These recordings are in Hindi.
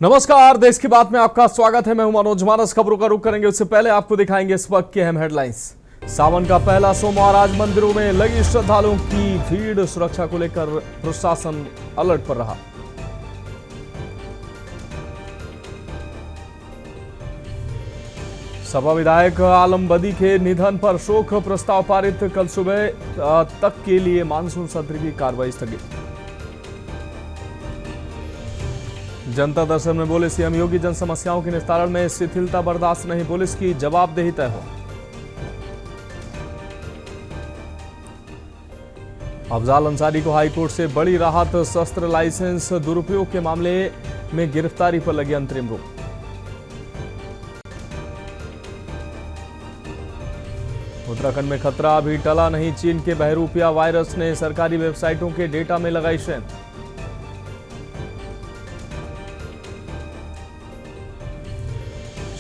नमस्कार, देश की बात में आपका स्वागत है। मैं हूं मनोज मानस। खबरों का रुख करेंगे उससे पहले आपको दिखाएंगे इस वक्त की अहम हेडलाइंस। सावन का पहला सोमवार, आज मंदिरों में लगी श्रद्धालुओं की भीड़। सुरक्षा को लेकर प्रशासन अलर्ट पर रहा। सपा विधायक आलम बदी के निधन पर शोक प्रस्ताव पारित। कल सुबह तक के लिए मानसून सत्र की कार्रवाई स्थगित। जनता दर्शन में बोले सीएम योगी, जन समस्याओं के निस्तारण में शिथिलता बर्दाश्त नहीं, पुलिस की जवाबदेही तय हो। अफजाल अंसारी को हाईकोर्ट से बड़ी राहत। शस्त्र लाइसेंस दुरुपयोग के मामले में गिरफ्तारी पर लगी अंतरिम रोक। उत्तराखंड में खतरा अभी टला नहीं। चीन के बहरूपिया वायरस ने सरकारी वेबसाइटों के डेटा में लगाई शेन।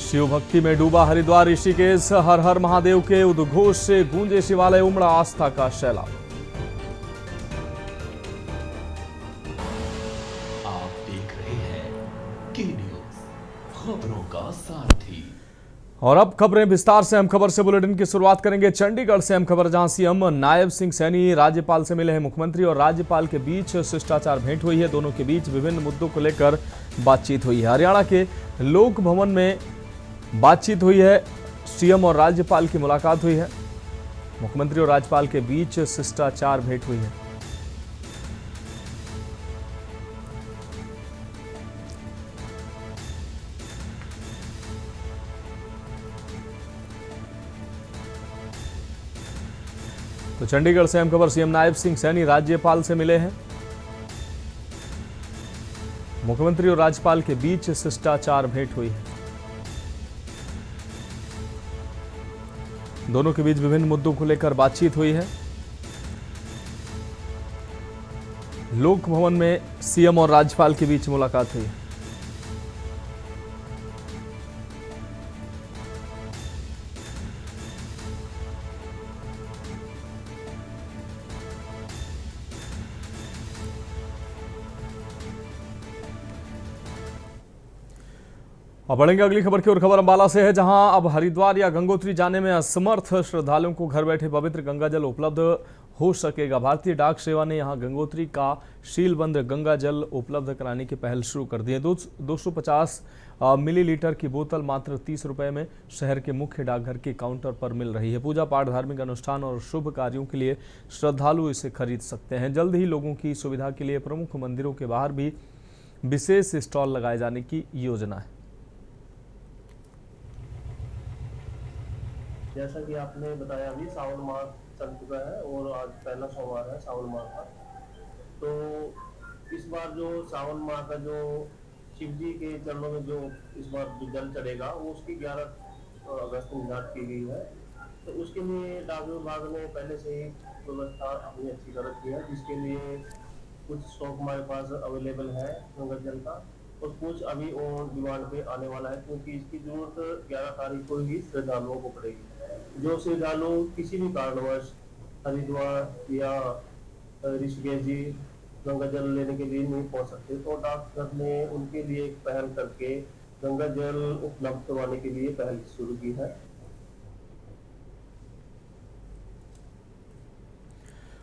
शिव भक्ति में डूबा हरिद्वार, ऋषिकेश। हर हर महादेव के उद्घोष से गूंजे शिवालय, उमड़ा आस्था का सैलाब। आप देख रहे हैं के न्यूज़, खबरों का सारथी। और अब खबरें विस्तार से। हम खबर से बुलेटिन की शुरुआत करेंगे चंडीगढ़ से। हम खबर जहां सीएम नायब सिंह सैनी राज्यपाल से मिले हैं। मुख्यमंत्री और राज्यपाल के बीच शिष्टाचार भेंट हुई है। दोनों के बीच विभिन्न मुद्दों को लेकर बातचीत हुई है। हरियाणा के लोक भवन में बातचीत हुई है। सीएम और राज्यपाल की मुलाकात हुई है। मुख्यमंत्री और राज्यपाल के बीच शिष्टाचार भेंट हुई है। तो चंडीगढ़ से हम खबर, सीएम नायब सिंह सैनी राज्यपाल से मिले हैं। मुख्यमंत्री और राज्यपाल के बीच शिष्टाचार भेंट हुई है। दोनों के बीच विभिन्न मुद्दों को लेकर बातचीत हुई है। लोक भवन में सीएम और राज्यपाल के बीच मुलाकात हुई है। अब बढ़ेंगे अगली खबर की ओर। खबर अंबाला से है, जहां अब हरिद्वार या गंगोत्री जाने में असमर्थ श्रद्धालुओं को घर बैठे पवित्र गंगा जल उपलब्ध हो सकेगा। भारतीय डाक सेवा ने यहां गंगोत्री का शीलबंद गंगा जल उपलब्ध कराने की पहल शुरू कर दी है। 250 मिलीलीटर की बोतल मात्र 30 रुपए में शहर के मुख्य डाकघर के काउंटर पर मिल रही है। पूजा पाठ, धार्मिक अनुष्ठान और शुभ कार्यों के लिए श्रद्धालु इसे खरीद सकते हैं। जल्द ही लोगों की सुविधा के लिए प्रमुख मंदिरों के बाहर भी विशेष स्टॉल लगाए जाने की योजना है। जैसा कि आपने बताया, अभी सावन माह चल चुका है और आज पहला सोमवार है सावन माह का। तो इस बार जो सावन माह का जो शिव जी के चरणों में जो इस बार जो जल चढ़ेगा वो उसकी 11 अगस्त निर्धारित की गई है। तो उसके लिए डाक विभाग ने पहले से ही व्यवस्था अपनी अच्छी कर रखी है, जिसके लिए कुछ स्टॉक हमारे पास अवेलेबल है गंगा जल का, और कुछ अभी ऑन डिमांड पे आने वाला है, क्योंकि इसकी जरूरत 11 तारीख को ही श्रद्धालुओं को पड़ेगी। जो श्रद्धालु किसी भी कारणवश हरिद्वार या ऋषिकेश जी गंगा जल लेने के लिए नहीं पहुंच सकते, तो डाकघर ने उनके लिए एक पहल करके गंगा जल उपलब्ध करवाने के लिए पहल शुरू की है।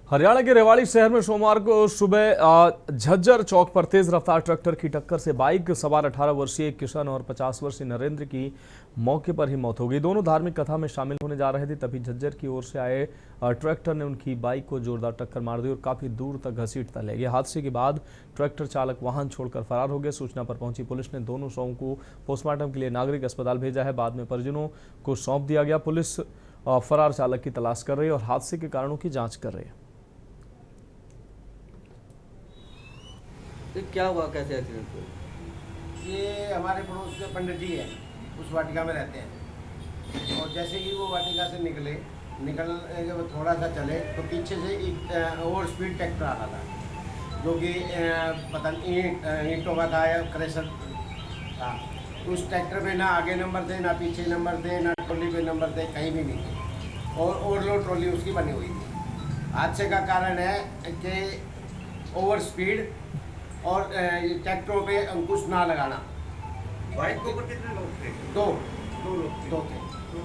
हरियाणा के रेवाड़ी शहर में सोमवार को सुबह झज्जर चौक पर तेज रफ्तार ट्रैक्टर की टक्कर से बाइक सवार 18 वर्षीय किशन और 50 वर्षीय नरेंद्र की मौके पर ही मौत हो गई। दोनों धार्मिक कथा में शामिल होने जा रहे थे, तभी झज्जर की ओर से आए ट्रैक्टर ने उनकी बाइक को जोरदार टक्कर मार दी और काफी दूर तक घसीटता ले गया। हादसे के बाद ट्रैक्टर चालक वाहन छोड़कर फरार हो गया। सूचना पर पहुंची पुलिस ने दोनों शवों को पोस्टमार्टम के लिए नागरिक अस्पताल भेजा है। बाद में परिजनों को सौंप दिया गया। पुलिस फरार चालक की तलाश कर रही है और हादसे के कारणों की जाँच कर रही है। तो क्या हुआ, कैसे एक्सीडेंट हुआ? ये हमारे पड़ोस के पंडित जी हैं, उस वाटिका में रहते हैं, और जैसे ही वो वाटिका से निकल थोड़ा सा चले तो पीछे से एक ओवर स्पीड ट्रैक्टर आ रहा था, जो कि पता नहीं ईंटों का था या क्रेशर था। उस ट्रैक्टर पे ना आगे नंबर थे, ना पीछे नंबर थे, ना ट्रॉली पे नंबर थे, कहीं भी नहीं थे, और ओवरलोड ट्रॉली उसकी बनी हुई थी। हादसे का कारण है कि ओवर स्पीड और ट्रैक्टरों पे अंकुश ना लगाना। बाइक के ऊपर कितने लोग थे? दो लोग थे। दो थे। तो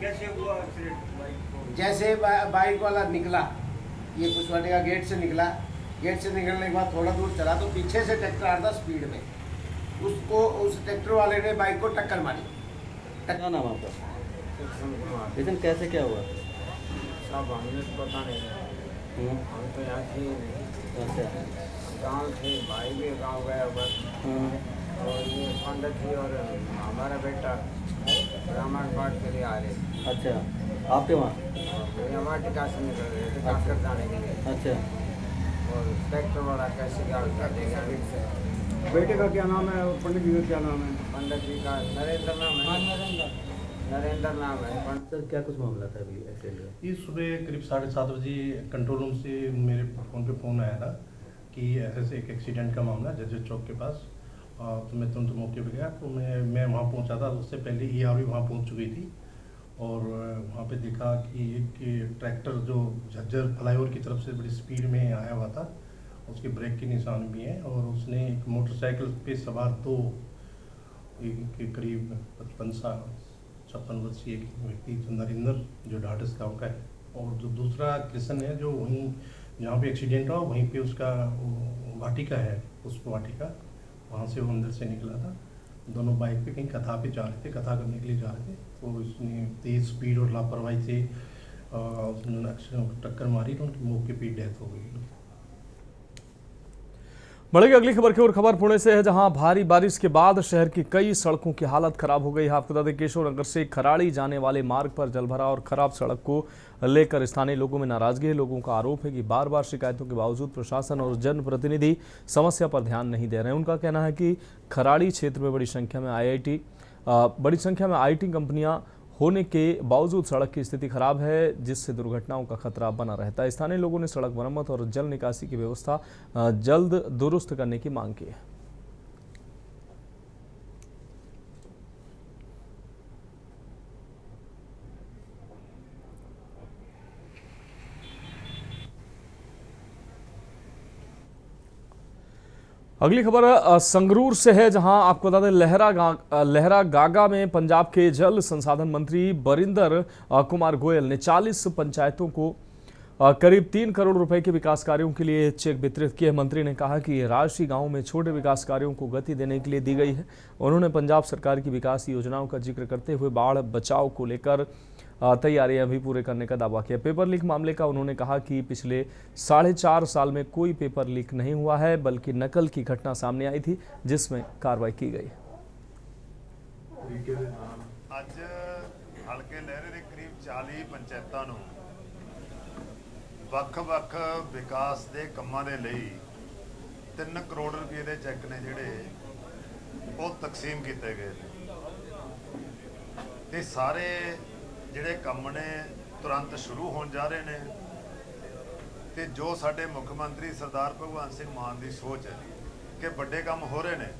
कैसे हुआ एक्सीडेंट बाइक को? जैसे बाइक वाला निकला, ये पुष्पाटी का गेट से निकला, गेट से निकलने के बाद थोड़ा दूर चला तो पीछे से ट्रैक्टर आ रहा था स्पीड में, उसको उस ट्रैक्टर वाले ने बाइक को टक्कर मारी। क्या नाम आपका? कृष्ण कुमार। लेकिन कैसे क्या हुआ? साहब हमें तो पता नहीं, हम तो यहाँ थे ही नहीं, अच्छा। गाँव थे, भाई भी गाँव गया बस। और ये पंडित जी और हमारा बेटा रामायण पाठ के लिए आ रहे। अच्छा, आपके वहाँ? ये वाटिका से निकल रहे थे काटकर जाने के लिए। अच्छा। और ट्रैक्टर वाला कैसे क्या कर देगा? बेटे का क्या नाम है और पंडित जी का क्या नाम है? पंडित जी का नरेंद्र नाम है। नरेंद्र नाम है। सर क्या कुछ मामला था अभी एक्सीडेंट? ये सुबह करीब 7:30 बजे कंट्रोल रूम से मेरे फ़ोन पे फ़ोन आया था कि ऐसे एक एक्सीडेंट का मामला जजर चौक के पास। तो मैं तुरंत मौके पे गया, तो मैं वहाँ पहुँचा था। उससे पहले ERV वहाँ पहुँच चुकी थी और वहाँ पे देखा कि एक ट्रैक्टर जो झज्जर फ्लाईओवर की तरफ से बड़ी स्पीड में आया हुआ था, उसके ब्रेक के निशान भी हैं और उसने एक मोटरसाइकिल पे सवार दो के करीब 55 वर्षीय एक व्यक्ति जो नरेंद्र जो ढाढस गाँव का है, और जो दूसरा कृष्ण है जो वहीं जहाँ पे एक्सीडेंट हुआ वहीं पे उसका वाटिका है, पुष्प वाटिका, वहाँ से वो अंदर से निकला था। दोनों बाइक पे कहीं कथा पे जा रहे थे, कथा करने के लिए जा रहे थे, तो इसने तेज़ स्पीड और लापरवाही से उसने टक्कर मारी तो उनकी मौके पे डेथ हो गई। बढ़ेगी अगली खबर की ओर। खबर पुणे से है, जहां भारी बारिश के बाद शहर की कई सड़कों की हालत खराब हो गई है। आपको बता दें, केशव नगर से खराड़ी जाने वाले मार्ग पर जलभराव और खराब सड़क को लेकर स्थानीय लोगों में नाराजगी है। लोगों का आरोप है कि बार बार शिकायतों के बावजूद प्रशासन और जनप्रतिनिधि समस्या पर ध्यान नहीं दे रहे हैं। उनका कहना है कि खराड़ी क्षेत्र में बड़ी संख्या में IT कंपनियां होने के बावजूद सड़क की स्थिति खराब है, जिससे दुर्घटनाओं का खतरा बना रहता है। स्थानीय लोगों ने सड़क मरम्मत और जल निकासी की व्यवस्था जल्द दुरुस्त करने की मांग की है। अगली खबर संगरूर से है, जहां आपको बता दें लहरा गागा में पंजाब के जल संसाधन मंत्री बरिंदर कुमार गोयल ने 40 पंचायतों को करीब 3 करोड़ रुपए के विकास कार्यों के लिए चेक वितरित किए। मंत्री ने कहा कि ये राशि गांव में छोटे विकास कार्यों को गति देने के लिए दी गई है। उन्होंने पंजाब सरकार की विकास योजनाओं का जिक्र करते हुए बाढ़ बचाव को लेकर तैयारियां भी पूरे करने का दावा किया। पेपर लीक मामले का उन्होंने कहा कि पिछले 4.5 साल में कोई पेपर लीक नहीं हुआ है, बल्कि नकल की घटना सामने आई थी, जिसमें कार्रवाई की गई। ਅੱਜ ਹਲਕੇ ਲਹਿਰੇ ਦੇ ਕਰੀਬ 40 ਪੰਚਾਇਤਾਂ ਨੂੰ ਵੱਖ-ਵੱਖ ਵਿਕਾਸ ਦੇ ਕੰਮਾਂ ਦੇ ਲਈ 3 ਕਰੋੜ ਰੁਪਏ ਦੇ ਚੈੱਕ ਨੇ ਜਿਹੜੇ ਉਹ ਤਕਸੀਮ ਕੀਤੇ ਗਏ ਨੇ ਤੇ ਸਾਰੇ ਜਿਹੜੇ ਕੰਮ ਨੇ ਤੁਰੰਤ ਸ਼ੁਰੂ ਹੋਣ ਜਾ ਰਹੇ ਨੇ ਤੇ ਜੋ ਸਾਡੇ ਮੁੱਖ ਮੰਤਰੀ ਸਰਦਾਰ ਭਗਵੰਤ ਸਿੰਘ ਮਾਨ ਦੀ ਸੋਚ ਹੈ ਕਿ ਵੱਡੇ ਕੰਮ ਹੋ ਰਹੇ ਨੇ,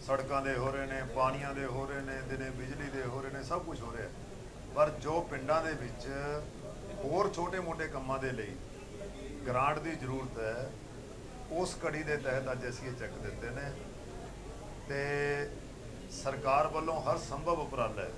सड़कों के हो रहे हैं, पानिया के हो रहे हैं, दिने बिजली के हो रहे हैं, सब कुछ हो रहा है। पर जो पिंडों के विच होर छोटे मोटे कामों के लिए ग्रांट की जरूरत है, उस कड़ी के तहत अज असीं चेक दिते ने ते सरकार वालों हर संभव उपराला है।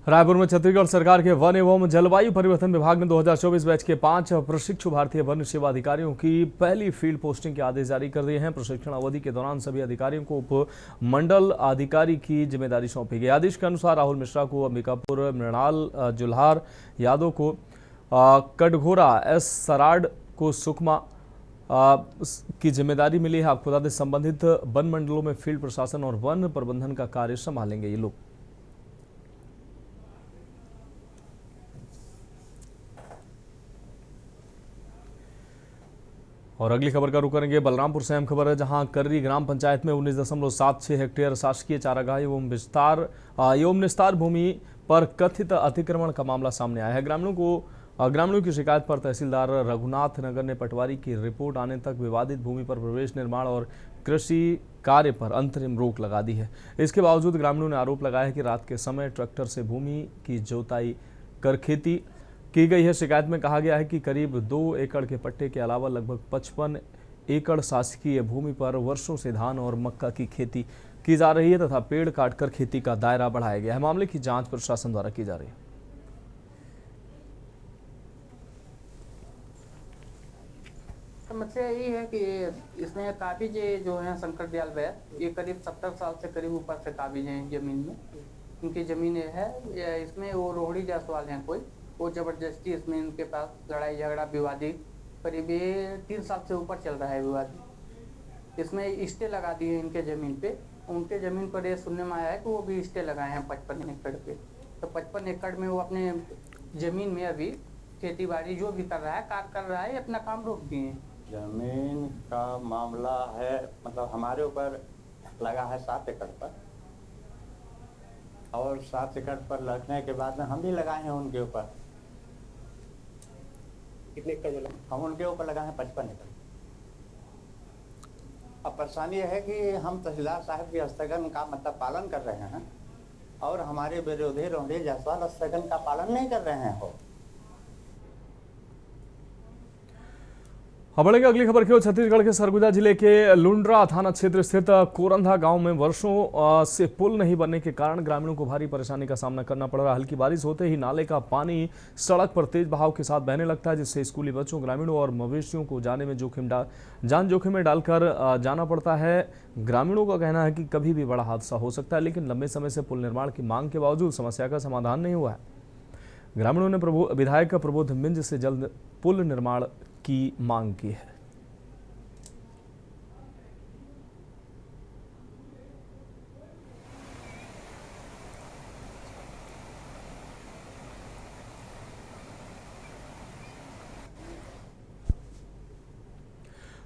रायपुर में छत्तीसगढ़ सरकार के वन एवं जलवायु परिवर्तन विभाग ने 2024 बैच के 5 प्रशिक्षु भारतीय वन सेवा अधिकारियों की पहली फील्ड पोस्टिंग के आदेश जारी कर दिए हैं। प्रशिक्षण अवधि के दौरान सभी अधिकारियों को उप मंडल अधिकारी की जिम्मेदारी सौंपी गई। आदेश के अनुसार राहुल मिश्रा को अंबिकापुर, मृणाल जुल्हार यादव को कटघोरा, S सराड को सुकमा की जिम्मेदारी मिली है। आपको बता दें, संबंधित वन मंडलों में फील्ड प्रशासन और वन प्रबंधन का कार्य संभालेंगे ये लोग। और अगली खबर का रुख करेंगे बलरामपुर से। अहम खबर है, जहां कर्री ग्राम पंचायत में 19.76 हेक्टेयर शासकीय चारागाह एवं निस्तार भूमि पर कथित अतिक्रमण का मामला सामने आया है। ग्रामीणों की शिकायत पर तहसीलदार रघुनाथ नगर ने पटवारी की रिपोर्ट आने तक विवादित भूमि पर प्रवेश, निर्माण और कृषि कार्य पर अंतरिम रोक लगा दी है। इसके बावजूद ग्रामीणों ने आरोप लगाया है कि रात के समय ट्रैक्टर से भूमि की जोताई कर खेती की गई है। शिकायत में कहा गया है कि करीब 2 एकड़ के पट्टे के अलावा लगभग 55 एकड़ शासकीय भूमि पर वर्षों से धान और मक्का की खेती की जा रही है तथा पेड़ काटकर खेती का दायरा बढ़ाया गया है। मामले की जांच प्रशासन द्वारा की जा रही है। समस्या यही है कि इसमें काबिज जो है शंकर दयाल वैद, ये करीब 70 साल से करीब ऊपर से काबिज हैं जमीन में। इनकी जमीन है, इसमें वो रोहड़ी जायसवाल हैं कोई, वो जबरदस्ती इसमें इनके पास लड़ाई झगड़ा विवादी करीब 3 साल से ऊपर चल रहा है विवादी। इसमें स्टे लगा दिए हैं इनके ज़मीन पे। उनके ज़मीन पर ये सुनने में आया है कि वो भी स्टे लगाए हैं 55 एकड़ पे। तो 55 एकड़ में वो अपने ज़मीन में अभी खेती बाड़ी जो भी कर रहा है, कार्य कर रहा है, अपना काम रोक दिए हैं। जमीन का मामला है, मतलब हमारे ऊपर लगा है 7 एकड़ पर, और 7 एकड़ पर लगने के बाद में हम भी लगाए हैं उनके ऊपर। कितने एकड़ जो लगा? हम उनके ऊपर लगाए हैं 55 एकड़। अब परेशानी यह है कि हम तहसीलदार साहब के स्थगन का मतलब पालन कर रहे हैं और हमारे विरोधी रोहड़ी जायसवाल स्थगन का पालन नहीं कर रहे हैं। अब बढ़ेंगे अगली खबर की ओर। छत्तीसगढ़ के सरगुजा जिले के लुंड्रा थाना क्षेत्र स्थित कोरंधा गांव में वर्षों से पुल नहीं बनने के कारण ग्रामीणों को भारी परेशानी का सामना करना पड़ रहा है। हल्की बारिश होते ही नाले का पानी सड़क पर तेज बहाव के साथ बहने लगता है, जिससे स्कूली बच्चों, ग्रामीणों और मवेशियों को जान जोखिम में डालकर जाना पड़ता है। ग्रामीणों का कहना है कि कभी भी बड़ा हादसा हो सकता है, लेकिन लंबे समय से पुल निर्माण की मांग के बावजूद समस्या का समाधान नहीं हुआ है। ग्रामीणों ने विधायक प्रबोध मिंज से जल्द पुल निर्माण की मांग की है।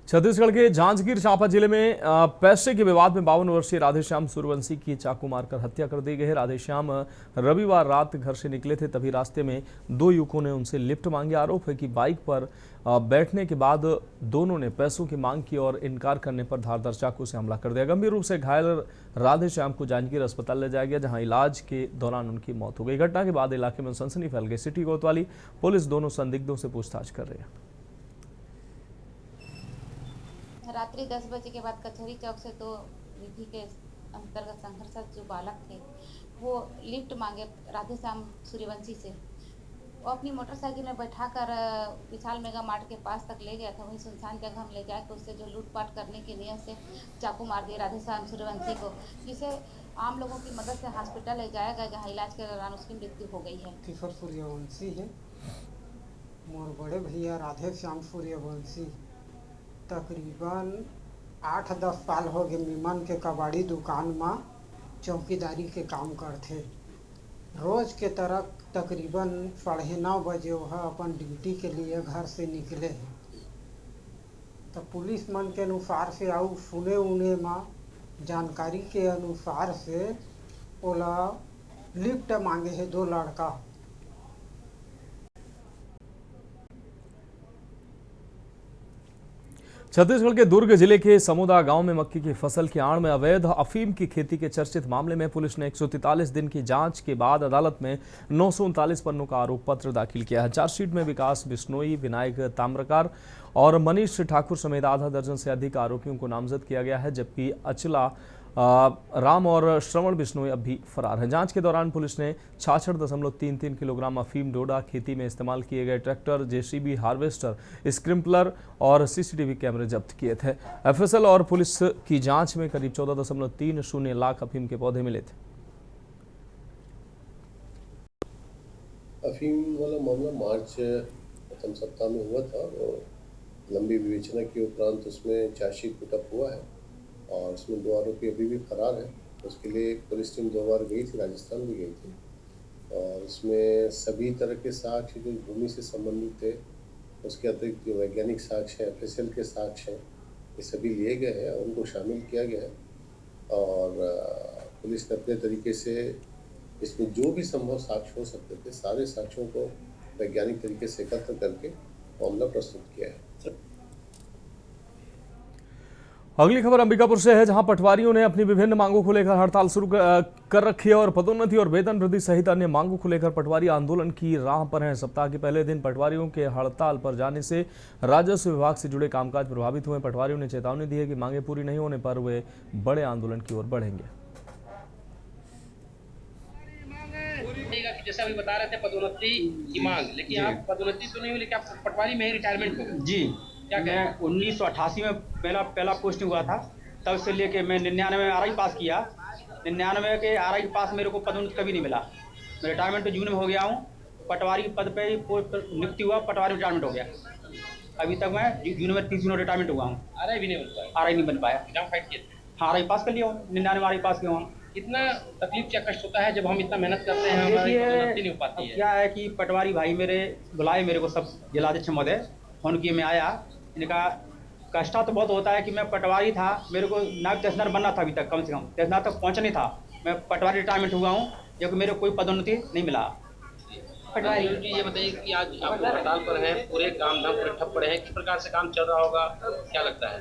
छत्तीसगढ़ के जांजगीर चांपा जिले में पैसे के विवाद में 52 वर्षीय राधेश्याम सूर्यवंशी की चाकू मारकर हत्या कर दी गई है। राधेश्याम रविवार रात घर से निकले थे, तभी रास्ते में 2 युवकों ने उनसे लिफ्ट मांगी। आरोप है कि बाइक पर बैठने के बाद दोनों ने पैसों की मांग की और इनकार करने पर धारदार चाकू से हमला कर दिया। गंभीर रूप से घायल राधेश्याम को जांजगीर अस्पताल ले जाया गया, जहां इलाज के दौरान उनकी मौत हो गई। घटना के बाद इलाके में सनसनी फैल गई। सिटी कोतवाली पुलिस दोनों संदिग्धों से पूछताछ कर रही है। रात्रि 10 बजे के बाद कचहरी चौक से 2 विधि के अंतर्गत संघर्ष जो बालक थे वो लिफ्ट मांगे राधेश्याम सूर्यवंशी से। वो अपनी मोटरसाइकिल में बैठाकर विशाल मेगा मार्ट के पास तक ले गया था। वहीं सुनसान जगह में ले जाकर उससे जो लूटपाट करने की नीयत से चाकू मार दिया राधेश्याम सूर्यवंशी को, जिसे आम लोगों की मदद से हॉस्पिटल ले जाया गया, जहाँ इलाज के दौरान उसकी मृत्यु हो गई है। किशोर सूर्यवंशी है, मोर बड़े भैया राधेश्याम सूर्यवंशी तकरीबन 8-10 साल हो गए मिमन के कबाड़ी दुकान में चौकीदारी के काम करते। रोज के तरह तकरीबन 9:30 बजे वह अपन ड्यूटी के लिए घर से निकले हैं। तो पुलिस मन के अनुसार से आउ सुने उने में जानकारी के अनुसार से ओला लिफ्ट मांगे है 2 लड़का। छत्तीसगढ़ के दुर्ग जिले के समोदा गांव में मक्की की फसल की आड़ में अवैध अफीम की खेती के चर्चित मामले में पुलिस ने 143 दिन की जांच के बाद अदालत में 939 पन्नों का आरोप पत्र दाखिल किया है। चार्जशीट में विकास बिश्नोई, विनायक ताम्रकार और मनीष ठाकुर समेत आधा दर्जन से अधिक आरोपियों को नामजद किया गया है, जबकि अचला राम और श्रवण बिश्नोई अब भी फरार हैं। जांच के दौरान पुलिस ने 66.33 किलोग्राम अफीम डोडा, खेती में इस्तेमाल किए गए ट्रैक्टर, जेसीबी, हार्वेस्टर, स्प्रिंकलर और सीसीटीवी कैमरे जब्त किए थे। एफएसएल और पुलिस की जांच में करीब 14.30 लाख अफीम के पौधे मिले थे। अफीम वाला मामला मार्च प्रथम सप्ताह में हुआ था और लंबी विवेचना के उपरांत उसमें चार्जशीट पुटअप हुआ है और उसमें 2 आरोपी अभी भी फरार हैं। उसके लिए पुलिस टीम 2 बार गई थी, राजस्थान भी गई थी और इसमें सभी तरह के साक्ष्य जो भूमि से संबंधित थे, उसके अतिरिक्त जो वैज्ञानिक साक्ष्य हैं, एफएसएल के साक्ष्य हैं, ये सभी लिए गए हैं और उनको शामिल किया गया है। और पुलिस ने अपने तरीके से इसमें जो भी संभव साक्ष्य हो सकते थे, सारे साक्ष्यों को वैज्ञानिक तरीके से एकत्र करके मामला प्रस्तुत किया है। अगली खबर अंबिकापुर से है, जहां पटवारियों ने अपनी विभिन्न मांगों को लेकर हड़ताल शुरू कर रखी है और पदोन्नति और वेतन वृद्धि सहित अन्य मांगों को लेकर पटवारी आंदोलन की राह पर हैं। सप्ताह के पहले दिन पटवारियों के हड़ताल पर जाने से राजस्व विभाग से जुड़े कामकाज प्रभावित हुए। पटवारियों ने चेतावनी दी है कि मांगे पूरी नहीं होने पर वे बड़े आंदोलन की ओर बढ़ेंगे। जैसा अभी बता रहे थे पदोन्नति की मांग, लेकिन आप पदोन्नति तो नहीं हुई, लेकिन आप पटवारी में ही रिटायरमेंट हो गए। जी, क्या मैं 1988 में पहला पोस्टिंग हुआ था, तब से लेके मैं 99 में आरआई पास किया। 99 के आरआई पास मेरे को पदोन्नति कभी नहीं मिला। मैं रिटायरमेंट जून में हो गया हूँ, पटवारी पद पे नियुक्ति हुआ, पटवारी रिटायरमेंट हो गया। अभी तक मैं जून में 30 जून रिटायरमेंट हुआ हूँ। आरआई भी नहीं बन पाया? आरआई नहीं बन पाया। एग्जाम फाइट किए थे? हाँ, आरआई पास कर लिया हूँ, 99 में आरआई पास किया हूँ। कितना तकलीफ क्या कष्ट होता है जब हम इतना मेहनत करते हैं, हमारी पदोन्नति नहीं हो पाती है? क्या है कि पटवारी भाई मेरे बुलाए, मेरे को सब जिलाध्यक्ष महोदय फोन किए, मैं आया। इनका कष्ट तो बहुत होता है कि मैं पटवारी था, मेरे को नायब तहसीलदार बनना था, अभी तक कम से कम तहसीलदार तक पहुंचा नहीं था। मैं पटवारी रिटायरमेंट हुआ हूं, जबकि मेरे को कोई पदोन्नति नहीं मिला। पटवारी ये बताइए कि आज आप हड़ताल पर हैं, पूरे काम धाम पूरे ठप पड़े हैं, किस प्रकार से काम चल रहा होगा, क्या लगता है?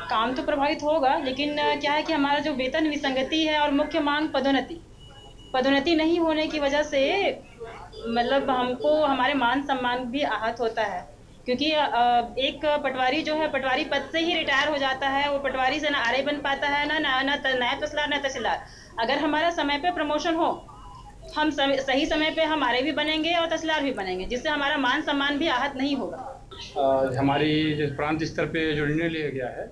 काम तो प्रभावित होगा, लेकिन क्या है कि हमारा जो वेतन विसंगति है और मुख्य मांग पदोन्नति नहीं होने की वजह से मतलब हमको हमारे मान सम्मान भी आहत होता है, क्योंकि एक पटवारी जो है पटवारी पद से ही रिटायर हो जाता है। वो पटवारी से ना आरआई बन पाता है, ना नायब तहसीलदार ना तहसीलदार। अगर हमारा समय पे प्रमोशन हो, हम सही समय पे हम आरआई भी बनेंगे और तहसीलदार भी बनेंगे, जिससे हमारा मान सम्मान भी आहत नहीं होगा। हमारी जो प्रांत स्तर पे जो निर्णय लिया गया है,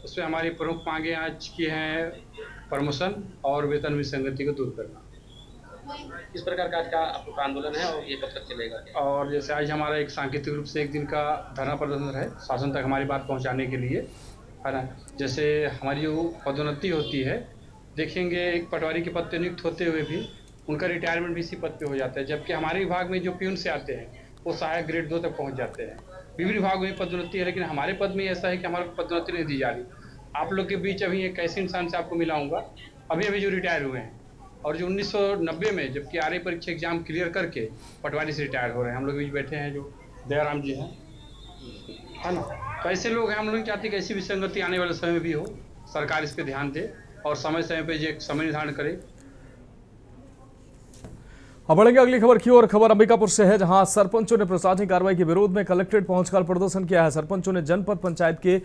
उसमें हमारी प्रमुख मांगे आज की हैं प्रमोशन और वेतन विसंगति को दूर करना। किस प्रकार का आज का आपका आंदोलन है और ये कब तक चलेगा? और जैसे आज हमारा एक सांकेतिक रूप से एक दिन का धरना प्रदर्शन है, शासन तक हमारी बात पहुंचाने के लिए, है ना। जैसे हमारी जो पदोन्नति होती है, देखेंगे एक पटवारी के पद पर नियुक्त होते हुए भी उनका रिटायरमेंट भी इसी पद पे हो जाता है, जबकि हमारे विभाग में जो प्यून से आते हैं वो सहायक ग्रेड 2 तक पहुँच जाते हैं। विभिन्न विभागों में पदोन्नति है, लेकिन हमारे पद में ऐसा है कि हमारे को पदोन्नति नहीं दी जा रही। आप लोग के बीच अभी एक ऐसे इंसान से आपको मिलाऊंगा, अभी जो रिटायर हुए हैं और जो 1990 में जबकि आरआई परीक्षा एग्जाम क्लियर करके पटवारी से रिटायर हो रहे हैं। हम लोग के बीच बैठे हैं जो दयाराम जी हैं, है ना। तो ऐसे लोग हैं, हम लोग चाहते हैं कि ऐसी विसंगति आने वाले समय में भी हो, सरकार इस पर ध्यान दे और समय पे जो एक समय निर्धारण करे। अब बढ़ेंगे अगली खबर की ओर। खबर अंबिकापुर से है, जहां सरपंचों ने प्रशासनिक कार्रवाई के विरोध में कलेक्ट्रेट पहुंचकर प्रदर्शन किया है। सरपंचों ने जनपद पंचायत के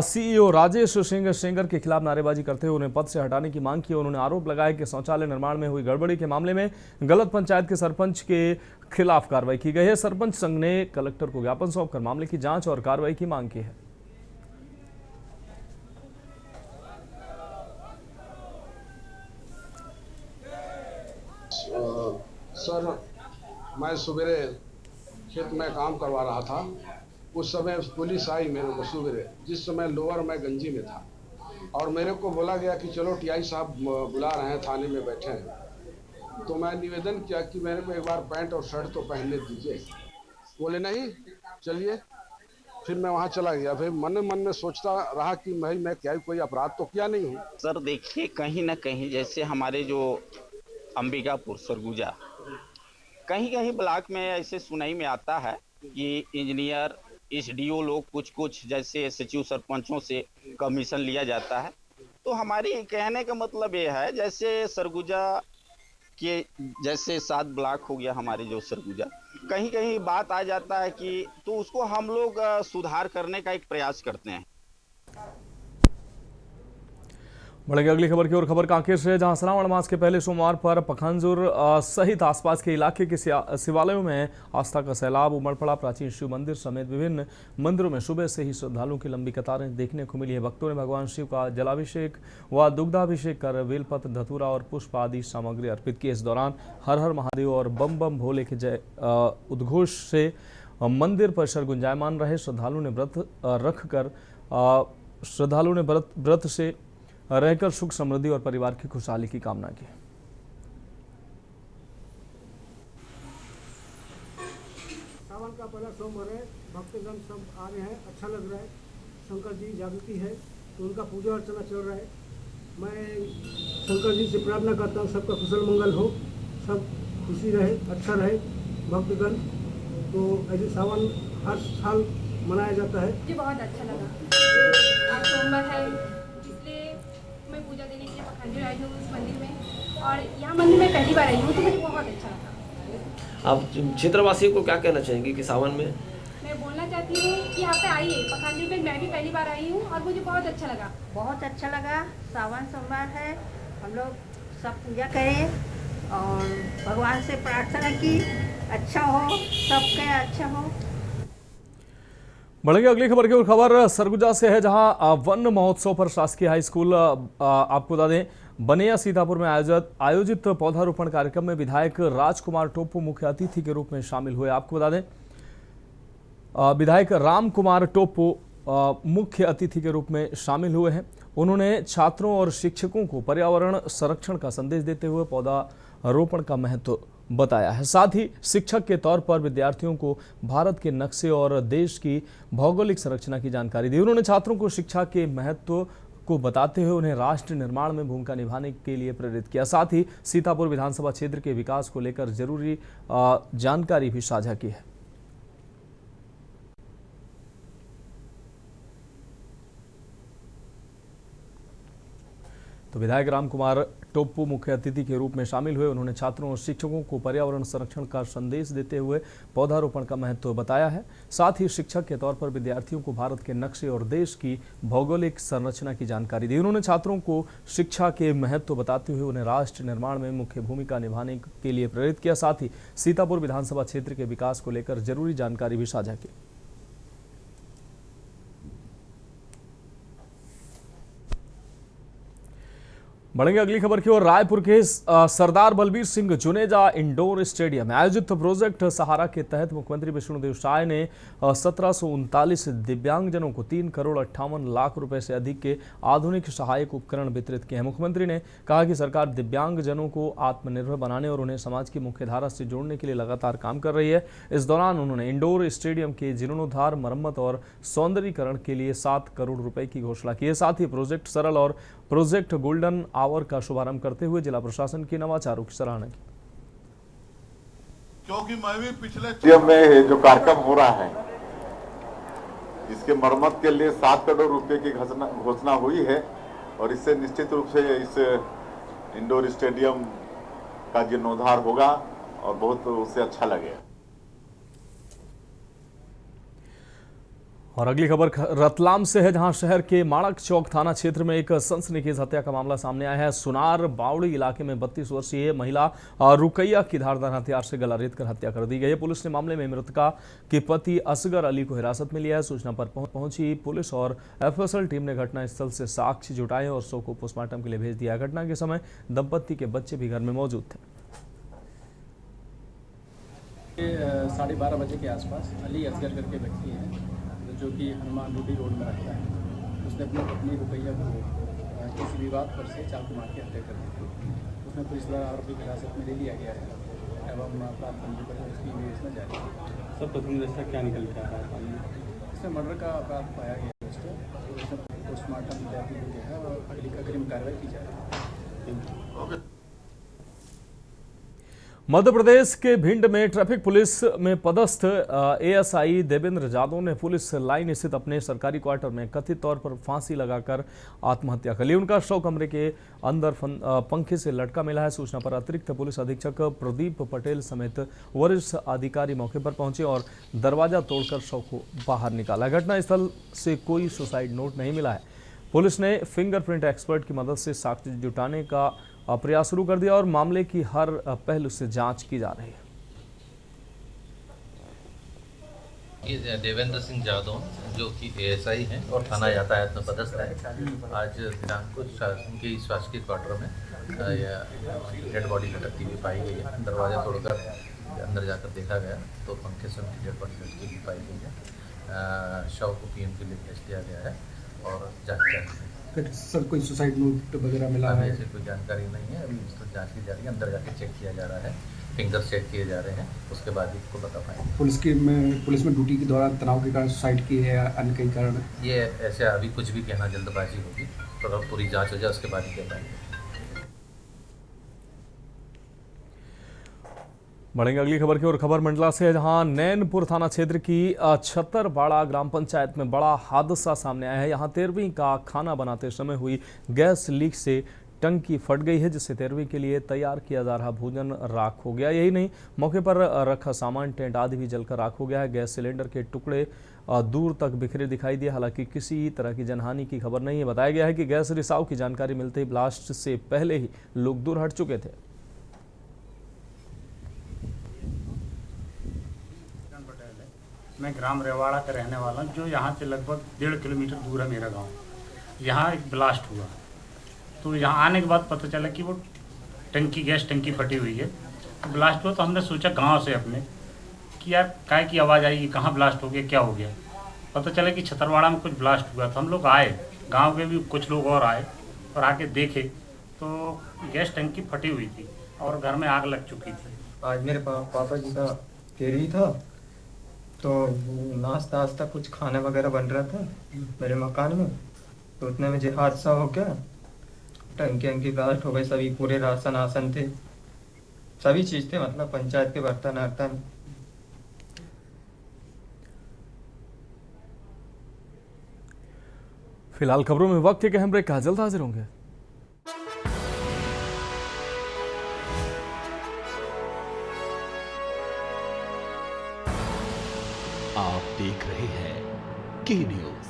सीईओ राजेश सिंह सेंगर के खिलाफ नारेबाजी करते हुए उन्हें पद से हटाने की मांग की। उन्होंने आरोप लगाया कि शौचालय निर्माण में हुई गड़बड़ी के मामले में गलत पंचायत के सरपंच के खिलाफ कार्रवाई की गई है। सरपंच संघ ने कलेक्टर को ज्ञापन सौंपकर मामले की जांच और कार्रवाई की मांग की है। सर, मैं सवेरे खेत में काम करवा रहा था, उस समय पुलिस आई मेरे को सवेरे, जिस समय लोअर में गंजी में था, और मेरे को बोला गया कि चलो टीआई साहब बुला रहे हैं, थाने में बैठे हैं। तो मैं निवेदन किया कि मेरे को एक बार पैंट और शर्ट तो पहनने दीजिए। बोले नहीं, चलिए। फिर मैं वहाँ चला गया। फिर मन में सोचता रहा कि मैं क्या कोई अपराध तो किया नहीं हूँ। सर देखिए, कहीं ना कहीं जैसे हमारे जो अंबिकापुर सरगुजा कहीं ब्लॉक में ऐसे सुनाई में आता है कि इंजीनियर एसडीओ लोग कुछ जैसे सचिव सरपंचों से कमीशन लिया जाता है। तो हमारी कहने का मतलब ये है, जैसे सरगुजा के जैसे 7 ब्लॉक हो गया हमारे जो सरगुजा, कहीं बात आ जाता है कि तो उसको हम लोग सुधार करने का एक प्रयास करते हैं। बढ़ेंगे अगली खबर की ओर। खबर कांकेर से, जहां श्रावण मास के पहले सोमवार पर पखांजूर सहित आसपास के इलाके के शिवालयों में आस्था का सैलाब उमड़ पड़ा। प्राचीन शिव मंदिर समेत विभिन्न मंदिरों में सुबह से ही श्रद्धालुओं की लंबी कतारें देखने को मिली है। भक्तों ने भगवान शिव का जलाभिषेक व दुग्धाभिषेक कर बेलपत्र, धतूरा और पुष्प आदि सामग्री अर्पित की। इस दौरान हर हर महादेव और बम बम भोले के जय उद्घोष से मंदिर परिसर गुंजायमान रहे। श्रद्धालुओं ने व्रत से रहकर सुख समृद्धि और परिवार की खुशहाली की कामना की। सावन का पहला सोमवार है, भक्तजन सब आ रहे हैं, अच्छा लग रहा है। शंकर जी जागृति है तो उनका पूजा अर्चना चल रहा है। मैं शंकर जी से प्रार्थना करता हूँ सबका कुशल मंगल हो, सब खुशी रहे, अच्छा रहे भक्तगण। तो ऐसे सावन हर साल मनाया जाता है। जी बहुत अच्छा लगा। आज सोमवार है, इसलिए मैं पूजा देने के लिए पखांजूर आई हूँ उस मंदिर में। और यहाँ मंदिर में पहली बार आई हूँ तो मुझे बहुत अच्छा लगा। आप क्षेत्रवासियों को क्या कहना चाहेंगे कि सावन में? मैं बोलना चाहती हूँ कि यहाँ पे आइए, पखांजूर में मैं भी पहली बार आई हूँ और मुझे बहुत अच्छा लगा। बहुत अच्छा लगा। सावन सोमवार है, हम लोग सब पूजा करें और भगवान से प्रार्थना की अच्छा हो, सबके अच्छा हो। बढ़ेंगे अगली खबर की ओर। खबर सरगुजा से है, जहां वन महोत्सव पर शासकीय हाई स्कूल आपको बता दें बनिया सीतापुर में आयोजित पौधारोपण कार्यक्रम में विधायक राजकुमार टोप्पो मुख्य अतिथि के रूप में शामिल हुए। आपको बता दें विधायक राम कुमार टोप्पो मुख्य अतिथि के रूप में शामिल हुए हैं। उन्होंने छात्रों और शिक्षकों को पर्यावरण संरक्षण का संदेश देते हुए पौधारोपण का महत्व बताया है। साथ ही शिक्षक के तौर पर विद्यार्थियों को भारत के नक्शे और देश की भौगोलिक संरचना की जानकारी दी। उन्होंने छात्रों को शिक्षा के महत्व को बताते हुए उन्हें राष्ट्र निर्माण में भूमिका निभाने के लिए प्रेरित किया। साथ ही सीतापुर विधानसभा क्षेत्र के विकास को लेकर जरूरी जानकारी भी साझा की है। तो विधायक राम कुमार टोप्पो मुख्य अतिथि के रूप में शामिल हुए। उन्होंने छात्रों और शिक्षकों को पर्यावरण संरक्षण का संदेश देते हुए पौधारोपण का महत्व बताया है। साथ ही शिक्षक के तौर पर विद्यार्थियों को भारत के नक्शे और देश की भौगोलिक संरचना की जानकारी दी। उन्होंने छात्रों को शिक्षा के महत्व बताते हुए उन्हें राष्ट्र निर्माण में मुख्य भूमिका निभाने के लिए प्रेरित किया। साथ ही सीतापुर विधानसभा क्षेत्र के विकास को लेकर जरूरी जानकारी भी साझा की। बढ़ेंगे अगली खबर की ओर। रायपुर के सरदार बलबीर सिंह जुनेजा इंडोर स्टेडियम में आयोजित प्रोजेक्ट सहारा के तहत मुख्यमंत्री विष्णुदेव साय ने 1739 दिव्यांगजनों को 3,58,00,000 रुपए से अधिक के आधुनिक सहायक उपकरण वितरित किए हैं। मुख्यमंत्री ने कहा कि सरकार दिव्यांगजनों को आत्मनिर्भर बनाने और उन्हें समाज की मुख्य धारा से जोड़ने के लिए लगातार काम कर रही है। इस दौरान उन्होंने इंडोर स्टेडियम के जीर्णोद्धार, मरम्मत और सौंदर्यीकरण के लिए 7 करोड़ रुपए की घोषणा की है। साथ ही प्रोजेक्ट सरल और प्रोजेक्ट गोल्डन आवर का शुभारंभ करते हुए जिला प्रशासन की नवाचारों की सराहना की। क्योंकि मैं भी पिछले स्टेडियम में जो कार्यक्रम हो रहा है इसके मरम्मत के लिए 7 करोड़ रुपए की घोषणा हुई है और इससे निश्चित रूप से इस इंडोर स्टेडियम का जीर्णोद्धार होगा और बहुत उससे अच्छा लगेगा। और अगली खबर रतलाम से है, जहां शहर के माणक चौक थाना क्षेत्र में एक सनसनीखेज हत्या का मामला सामने आया है। सुनार बावड़ी इलाके में 32 वर्षीय महिला रुकैया की धारदार हथियार से गला रेत कर हत्या कर दी गई है। पुलिस ने मामले में मृतका के पति असगर अली को हिरासत में लिया है। सूचना पर पहुंची पुलिस और एफएसएल टीम ने घटनास्थल से साक्ष्य जुटाए और शव को पोस्टमार्टम के लिए भेज दिया। घटना के समय दंपत्ति के बच्चे भी घर में मौजूद थे। 12:30 बजे के आसपास अली असगर करके व्यक्ति है जो कि हनुमान डूडी रोड में रहता है। उसने अपनी पत्नी रुकैया को किसी विवाद पर से चाकू मार के हत्या कर दी थी। उसमें पुलिस द्वारा आरोपी की हिरासत में ले लिया गया है एवं अपराध पंजीकरण पर उसकी विवेचना जारी है। सब प्रथम दृष्टया क्या निकल के आ रहा है? इसमें मर्डर का अपराध पाया गया है। उसमें पोस्टमार्टम तैयारी हो गया है और अग्रिम कार्रवाई की जा रही है। मध्य प्रदेश के भिंड में ट्रैफिक पुलिस में पदस्थ एएसआई देवेंद्र यादव ने पुलिस लाइन स्थित अपने सरकारी क्वार्टर में कथित तौर पर फांसी लगाकर आत्महत्या कर ली। उनका शव कमरे के अंदर पंखे से लटका मिला है। सूचना पर अतिरिक्त पुलिस अधीक्षक प्रदीप पटेल समेत वरिष्ठ अधिकारी मौके पर पहुंचे और दरवाजा तोड़कर शव को बाहर निकाला। घटनास्थल से कोई सुसाइड नोट नहीं मिला है। पुलिस ने फिंगरप्रिंट एक्सपर्ट की मदद से साक्ष्य जुटाने का प्रयास शुरू कर दिया और मामले की हर पहलू से जांच की जा रही है। देवेंद्र सिंह यादव जो कि एएसआई हैं और थाना यातायात में पदस्थ है, आज दिनांक को उनके शासकीय क्वार्टर में डेड बॉडी लटकती हुई पाई गई है। दरवाजा तोड़कर अंदर जाकर देखा गया तो पंखे से उनकी डेड बॉडी लटकी हुई पाई गई है। शव को पीएम के लिए भेज दिया गया है और जांच जारी है। सर कोई सुसाइड नोट वगैरह मिला है? ऐसे कोई जानकारी नहीं है, अभी इसको जांच की जा रही है। अंदर जाके चेक किया जा रहा है, फिंगर्स चेक किए जा रहे हैं, उसके बाद ही इसको बता पाएंगे। पुलिस में ड्यूटी के दौरान तनाव के कारण सुसाइड की है या अन्य कई कारण? ये ऐसे अभी कुछ भी कहना जल्दबाजी होगी, तो पूरी जांच हो जाए उसके बाद ही कह पाएंगे। बढ़ेंगे अगली खबर की ओर। खबर मंडला से है, जहां नैनपुर थाना क्षेत्र की छतरबाड़ा ग्राम पंचायत में बड़ा हादसा सामने आया है। यहां 13वीं का खाना बनाते समय हुई गैस लीक से टंकी फट गई है, जिससे 13वीं के लिए तैयार किया जा रहा भोजन राख हो गया। यही नहीं, मौके पर रखा सामान, टेंट आदि भी जलकर राख हो गया है। गैस सिलेंडर के टुकड़े दूर तक बिखरे दिखाई दिए। हालांकि किसी तरह की जनहानि की खबर नहीं है। बताया गया है कि गैस रिसाव की जानकारी मिलते ही ब्लास्ट से पहले ही लोग दूर हट चुके थे। मैं ग्राम रेवाड़ा का रहने वाला हूँ, जो यहाँ से लगभग 1.5 किलोमीटर दूर है मेरा गांव। यहाँ एक ब्लास्ट हुआ, तो यहाँ आने के बाद पता चला कि वो गैस टंकी फटी हुई है। तो ब्लास्ट हुआ तो हमने सोचा गांव से अपने कि यार काय की आवाज़ आई, कहाँ ब्लास्ट हो गया, क्या हो गया। पता चला कि छतरवाड़ा में कुछ ब्लास्ट हुआ। तो हम लोग आए, गाँव के भी कुछ लोग और आए और आके देखे तो गैस टंकी फटी हुई थी और घर में आग लग चुकी थी। आज मेरे पापा जी का 13वीं था, तो नाश्ता वास्ता कुछ खाना वगैरह बन रहा था मेरे मकान में। तो उतने में जो हादसा हो गया, टंकी ब्लास्ट हो गई। सभी पूरे राशन आसन थे, सभी चीज़ थे, मतलब पंचायत के बर्तन वर्तन। फिलहाल खबरों में वक्त के अहम ब्रेक का, जल्द हाजिर होंगे। आप देख रहे हैं के न्यूज,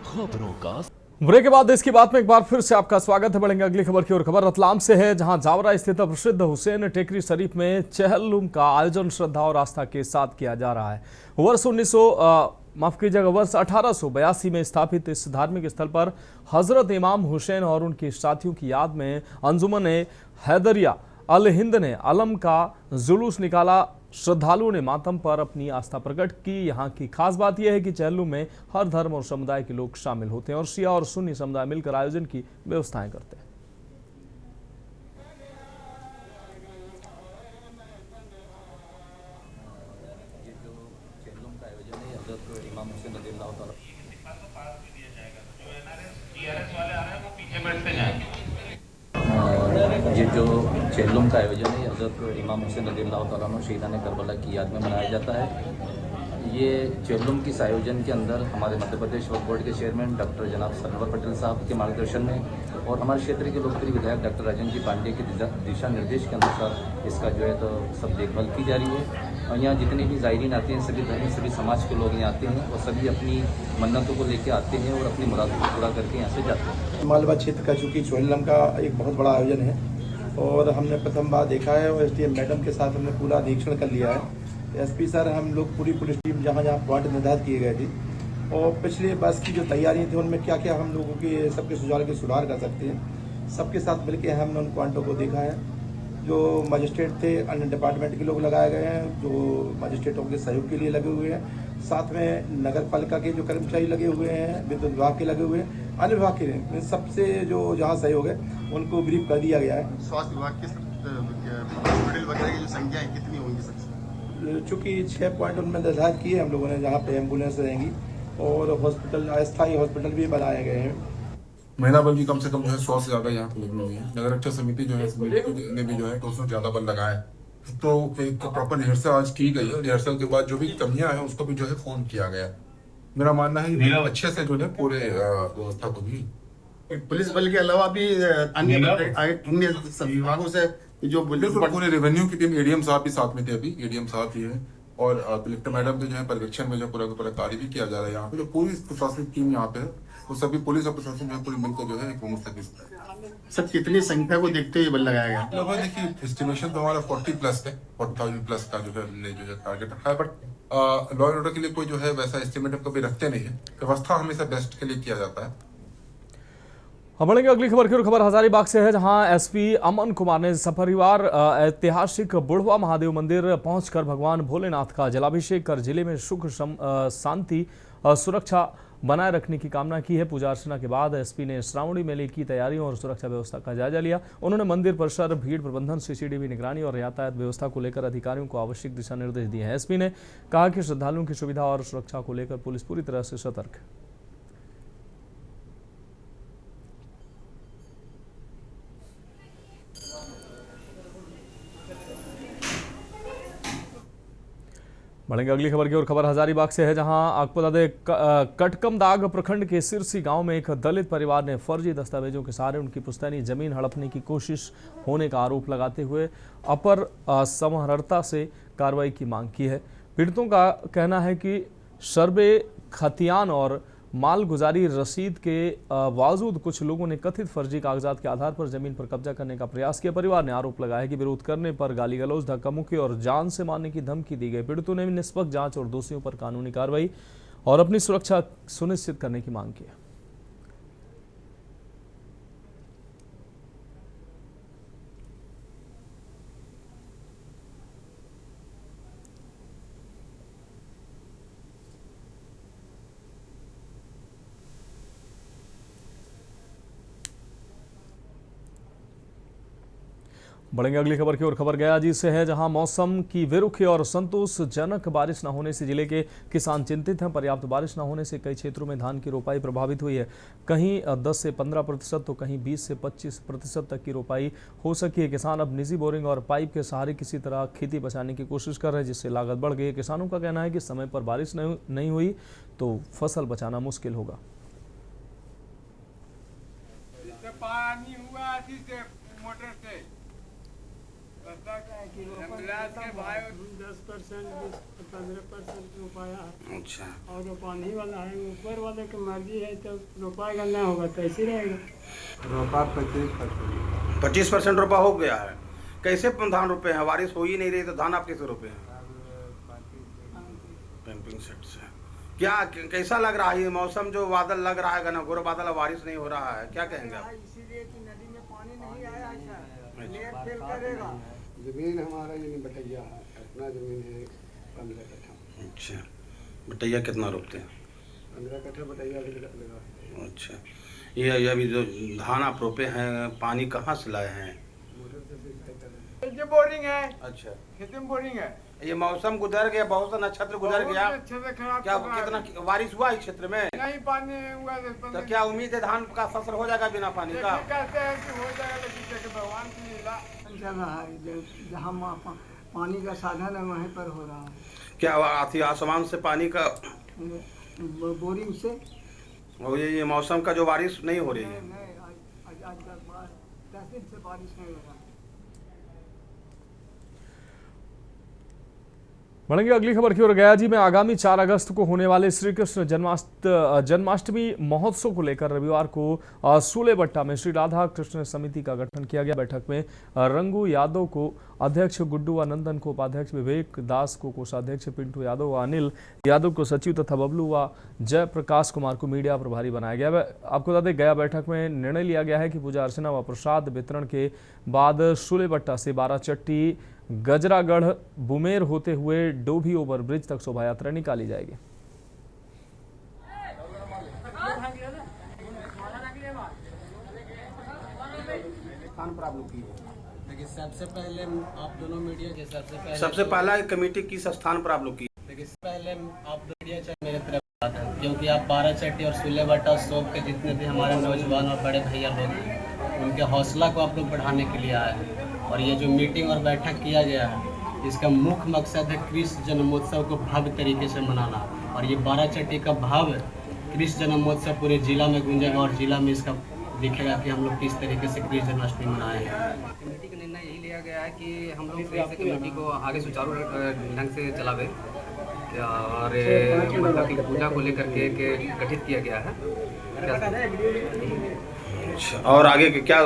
खबरों का। ब्रेक के बाद देश की बात में एक बार फिर से आपका स्वागत है। बढ़ेंगे अगली खबर की ओर। खबर रतलाम से है, जहां जावरा स्थित प्रसिद्ध हुसैन टेकरी शरीफ में चहलुम का आयोजन श्रद्धा और आस्था के साथ किया जा रहा है। वर्ष 1882 में स्थापित इस धार्मिक स्थल पर हजरत इमाम हुसैन और उनके साथियों की याद में अंजुमन हैदरिया अल हिंद ने अलम का जुलूस निकाला। श्रद्धालुओं ने मातम पर अपनी आस्था प्रकट की। यहाँ की खास बात यह है कि चहलुम में हर धर्म और समुदाय के लोग शामिल होते हैं और शिया और सुन्नी समुदाय मिलकर आयोजन की व्यवस्थाएं करते हैं। ये जो चेल्लुम का आयोजन है, हज़रत इमाम हुसैन रज़ियल्लाहु तआला अन्हु शहीदान करबला की याद में मनाया जाता है। ये चेल्लुम के इस आयोजन के अंदर हमारे मध्य प्रदेश वक्फ बोर्ड के चेयरमैन डॉक्टर जनाब सरवर पटेल साहब के मार्गदर्शन में और हमारे क्षेत्र के लोकप्रिय विधायक डॉक्टर राजन जी पांडे के दिशा निर्देश के अनुसार इसका जो है तो सब देखभाल की जा रही है। और यहाँ जितने भी ज़ायरीन आते हैं, सभी धर्म सभी समाज के लोग यहाँ आते हैं और सभी अपनी मन्नतों को लेकर आते हैं और अपनी मुरादों को पूरा करके यहाँ से जाते हैं। मालवा क्षेत्र का चूँकि चोहलम का एक बहुत बड़ा आयोजन है और हमने प्रथम बार देखा है और SDM मैडम के साथ हमने पूरा निरीक्षण कर लिया है। SP सर, हम लोग पूरी पुलिस टीम जहाँ जहाँ पॉइंट निर्धारित किए गए थे और पिछले बस की जो तैयारी थी उनमें क्या क्या हम लोगों के सबके सुधार कर सकते हैं, सबके साथ मिलकर हमने उन पॉइंटों को देखा है। जो मजिस्ट्रेट थे, अन्य डिपार्टमेंट के लोग लगाए गए हैं, जो मजिस्ट्रेटों के सहयोग के लिए लगे हुए हैं। साथ में नगर पालिका के जो कर्मचारी लगे हुए हैं, विद्युत विभाग के लगे हुए हैं, अन्य विभाग के सबसे जो जहाँ सहयोग है उनको ब्रीफ कर दिया गया है। स्वास्थ्य विभाग के हॉस्पिटल वगैरह की जो संख्या है कितनी होंगी सबसे? चूँकि 6 पॉइंट उनमें निर्धारित किए हम लोगों ने, जहाँ पे एम्बुलेंस रहेंगी और हॉस्पिटल, अस्थायी हॉस्पिटल भी बनाए गए हैं। महीना भर की कम से कम जो है 100 से ज़्यादा यहाँ पे लगी हुई है। नगर रक्षा समिति जो है, समिति ने भी जो है 200 ज़्यादा बल लगाया है। तो एक प्रॉपर रिहर्सल आज की गई है। रिहर्सल के बाद जो भी कमियां हैं उसको भी जो है फोन किया गया। मेरा मानना है अच्छे से जो है पूरे व्यवस्था को भी, पुलिस बल के अलावा भी अन्य विभागों से जो पूरे रेवेन्यू की टीम, ADM साहब भी साथ में थे, अभी ADM साहब ही है और कलेक्टर मैडम के जो है पर्यवेक्षण में जो पूरा कार्य भी किया जा रहा है। यहाँ पे जो पूरी प्रशासनिक टीम यहाँ पे है वो सभी पुलिस और प्रशासन जो है पूरी मिलकर जो है एक मुस्तकिल। सर, कितनी संख्या को देखते हुए बल लगाया गया? लगभग देखिए एस्टिमेशन तो हमारा 40+ है, 40,000 प्लस का जो है हमने जो है टारगेट रखा है। बट लॉ एंड ऑर्डर के लिए कोई जो है वैसा एस्टिमेट हम कभी रखते नहीं है। व्यवस्था हमेशा बेस्ट के लिए किया जाता है। हम बढ़ेंगे अगली खबर की ओर। खबर हजारीबाग से है, जहां SP अमन कुमार ने सपरिवार ऐतिहासिक बुढ़वा महादेव मंदिर पहुंचकर भगवान भोलेनाथ का जलाभिषेक कर जिले में सुख शांति सुरक्षा बनाए रखने की कामना की है। पूजा अर्चना के बाद SP ने श्रावणी मेले की तैयारियों और सुरक्षा व्यवस्था का जायजा लिया। उन्होंने मंदिर परिसर, भीड़ प्रबंधन, CCTV निगरानी और यातायात व्यवस्था को लेकर अधिकारियों को आवश्यक दिशा निर्देश दिए हैं। SP ने कहा कि श्रद्धालुओं की सुविधा और सुरक्षा को लेकर पुलिस पूरी तरह से सतर्क है। बढ़ेंगे अगली खबर की ओर। खबर हजारीबाग से है, जहां आपको बता दें कटकमदाग प्रखंड के सिरसी गांव में एक दलित परिवार ने फर्जी दस्तावेजों के सहारे उनकी पुश्तैनी जमीन हड़पने की कोशिश होने का आरोप लगाते हुए अपर समाहर्ता से कार्रवाई की मांग की है। पीड़ितों का कहना है कि शर्बे खतियान और मालगुजारी रसीद के बावजूद कुछ लोगों ने कथित फर्जी कागजात के आधार पर जमीन पर कब्जा करने का प्रयास किया। परिवार ने आरोप लगाया कि विरोध करने पर गाली गलौज, धक्का मुक्की और जान से मारने की धमकी दी गई। पीड़ितों ने निष्पक्ष जांच और दोषियों पर कानूनी कार्रवाई और अपनी सुरक्षा सुनिश्चित करने की मांग की। बढ़ेंगे अगली खबर की ओर। खबर गयाजी से है, जहां मौसम की बेरुखी और संतोषजनक बारिश न होने से जिले के किसान चिंतित हैं। पर्याप्त बारिश न होने से कई क्षेत्रों में धान की रोपाई प्रभावित हुई है। कहीं 10 से 15% तो कहीं 20 से 25% तक की रोपाई हो सकी है। किसान अब निजी बोरिंग और पाइप के सहारे किसी तरह खेती बचाने की कोशिश कर रहे हैं, जिससे लागत बढ़ गई है। किसानों का कहना है कि समय पर बारिश नहीं हुई तो फसल बचाना मुश्किल होगा। पानी हुआ मोटर से 10% रोपाया। अच्छा। और जो पानी वाला है ऊपर वाले की मर्जी है, तो रोपाई करना होगा कैसे रहेगा। रोपा 25% रोपा हो गया है। कैसे धान रोपे हैं? बारिश हो ही नहीं रही तो धान आप कैसे रोपे हैं? पंपिंग सेट से। क्या कैसा लग रहा है ये मौसम, जो बादल लग रहा है घना घोर बादल, बारिश नहीं हो रहा है, क्या कहेंगे आप? इसीलिए कि नदी में पानी नहीं आया है, लेट फेल करेगा। जमीन हमारा ये बटैया है, अपना जमीन है 15 कट्ठा। अच्छा, बटैया कितना रोपते हैं? 15 कट्ठा बटैया लगा। अच्छा, ये अभी जो धान आप रोपे हैं पानी कहाँ से लाए हैं? ये बोरिंग है। अच्छा, खेती में बोरिंग है। ये मौसम गुजर गया, बहुत सा नक्षत्र गुजर गया, क्या कितना बारिश हुआ इस क्षेत्र में? नहीं पानी हुआ। तो क्या उम्मीद है धान का फसल हो जाएगा बिना पानी का? कहते हैं कि हो जाएगा, लेकिन भगवान की लीला चल रहा है। जहाँ पानी का साधन है वहीं पर हो रहा है। क्या आती आसमान से पानी का बोरिंग से? और ये मौसम का जो बारिश नहीं हो रही है। नहीं, आज 10 दिन से बारिश नहीं हो रहा। बढ़ेंगे अगली खबर की ओर। गयाजी में आगामी 4 अगस्त को होने वाले श्री कृष्ण जन्माष्टमी महोत्सव को लेकर रविवार को सूलेबट्टा में श्री राधा कृष्ण समिति का गठन किया गया। बैठक में रंगू यादव को अध्यक्ष, गुड्डू व नंदन को उपाध्यक्ष, विवेक दास को कोषाध्यक्ष, पिंटू यादव व अनिल यादव को सचिव तथा बबलू व जयप्रकाश कुमार को मीडिया प्रभारी बनाया गया। आपको बता दें, गया बैठक में निर्णय लिया गया है कि पूजा अर्चना व प्रसाद वितरण के बाद सूलेबट्टा से 12 चट्टी गजरागढ़ बुमेर होते हुए डोभी ओवर ब्रिज तक शोभा यात्रा निकाली जाएगी। देखिए, सबसे पहले आप दोनों मीडिया के सबसे पहला कमेटी किस स्थान पर आप लोग की? देखिए, पहले आप मीडिया चाहे मेरे तरफ बात है, क्योंकि आप 12 चट्टी और सूलेबट्टा शोक के जितने भी हमारे नौजवान और बड़े भैया लोग हैं, उनके हौसला को आप लोग बढ़ाने के लिए आए हैं। और ये जो मीटिंग और बैठक किया गया है, इसका मुख्य मकसद है कृष्ण जन्मोत्सव को भव्य तरीके से मनाना। और ये 12 चट्टी का भव्य कृष्ण जन्मोत्सव पूरे जिला में गूंजेगा और जिला में इसका दिखेगा कि हम लोग किस तरीके से कृष्ण जन्माष्टमी मनाए हैं। कमेटी का निर्णय यही लिया गया है कि हम लोग कमेटी को आगे सुचारू ढंग से चलावे और मतलब कि पूजा को लेकर के गठित किया गया है। और आगे क्या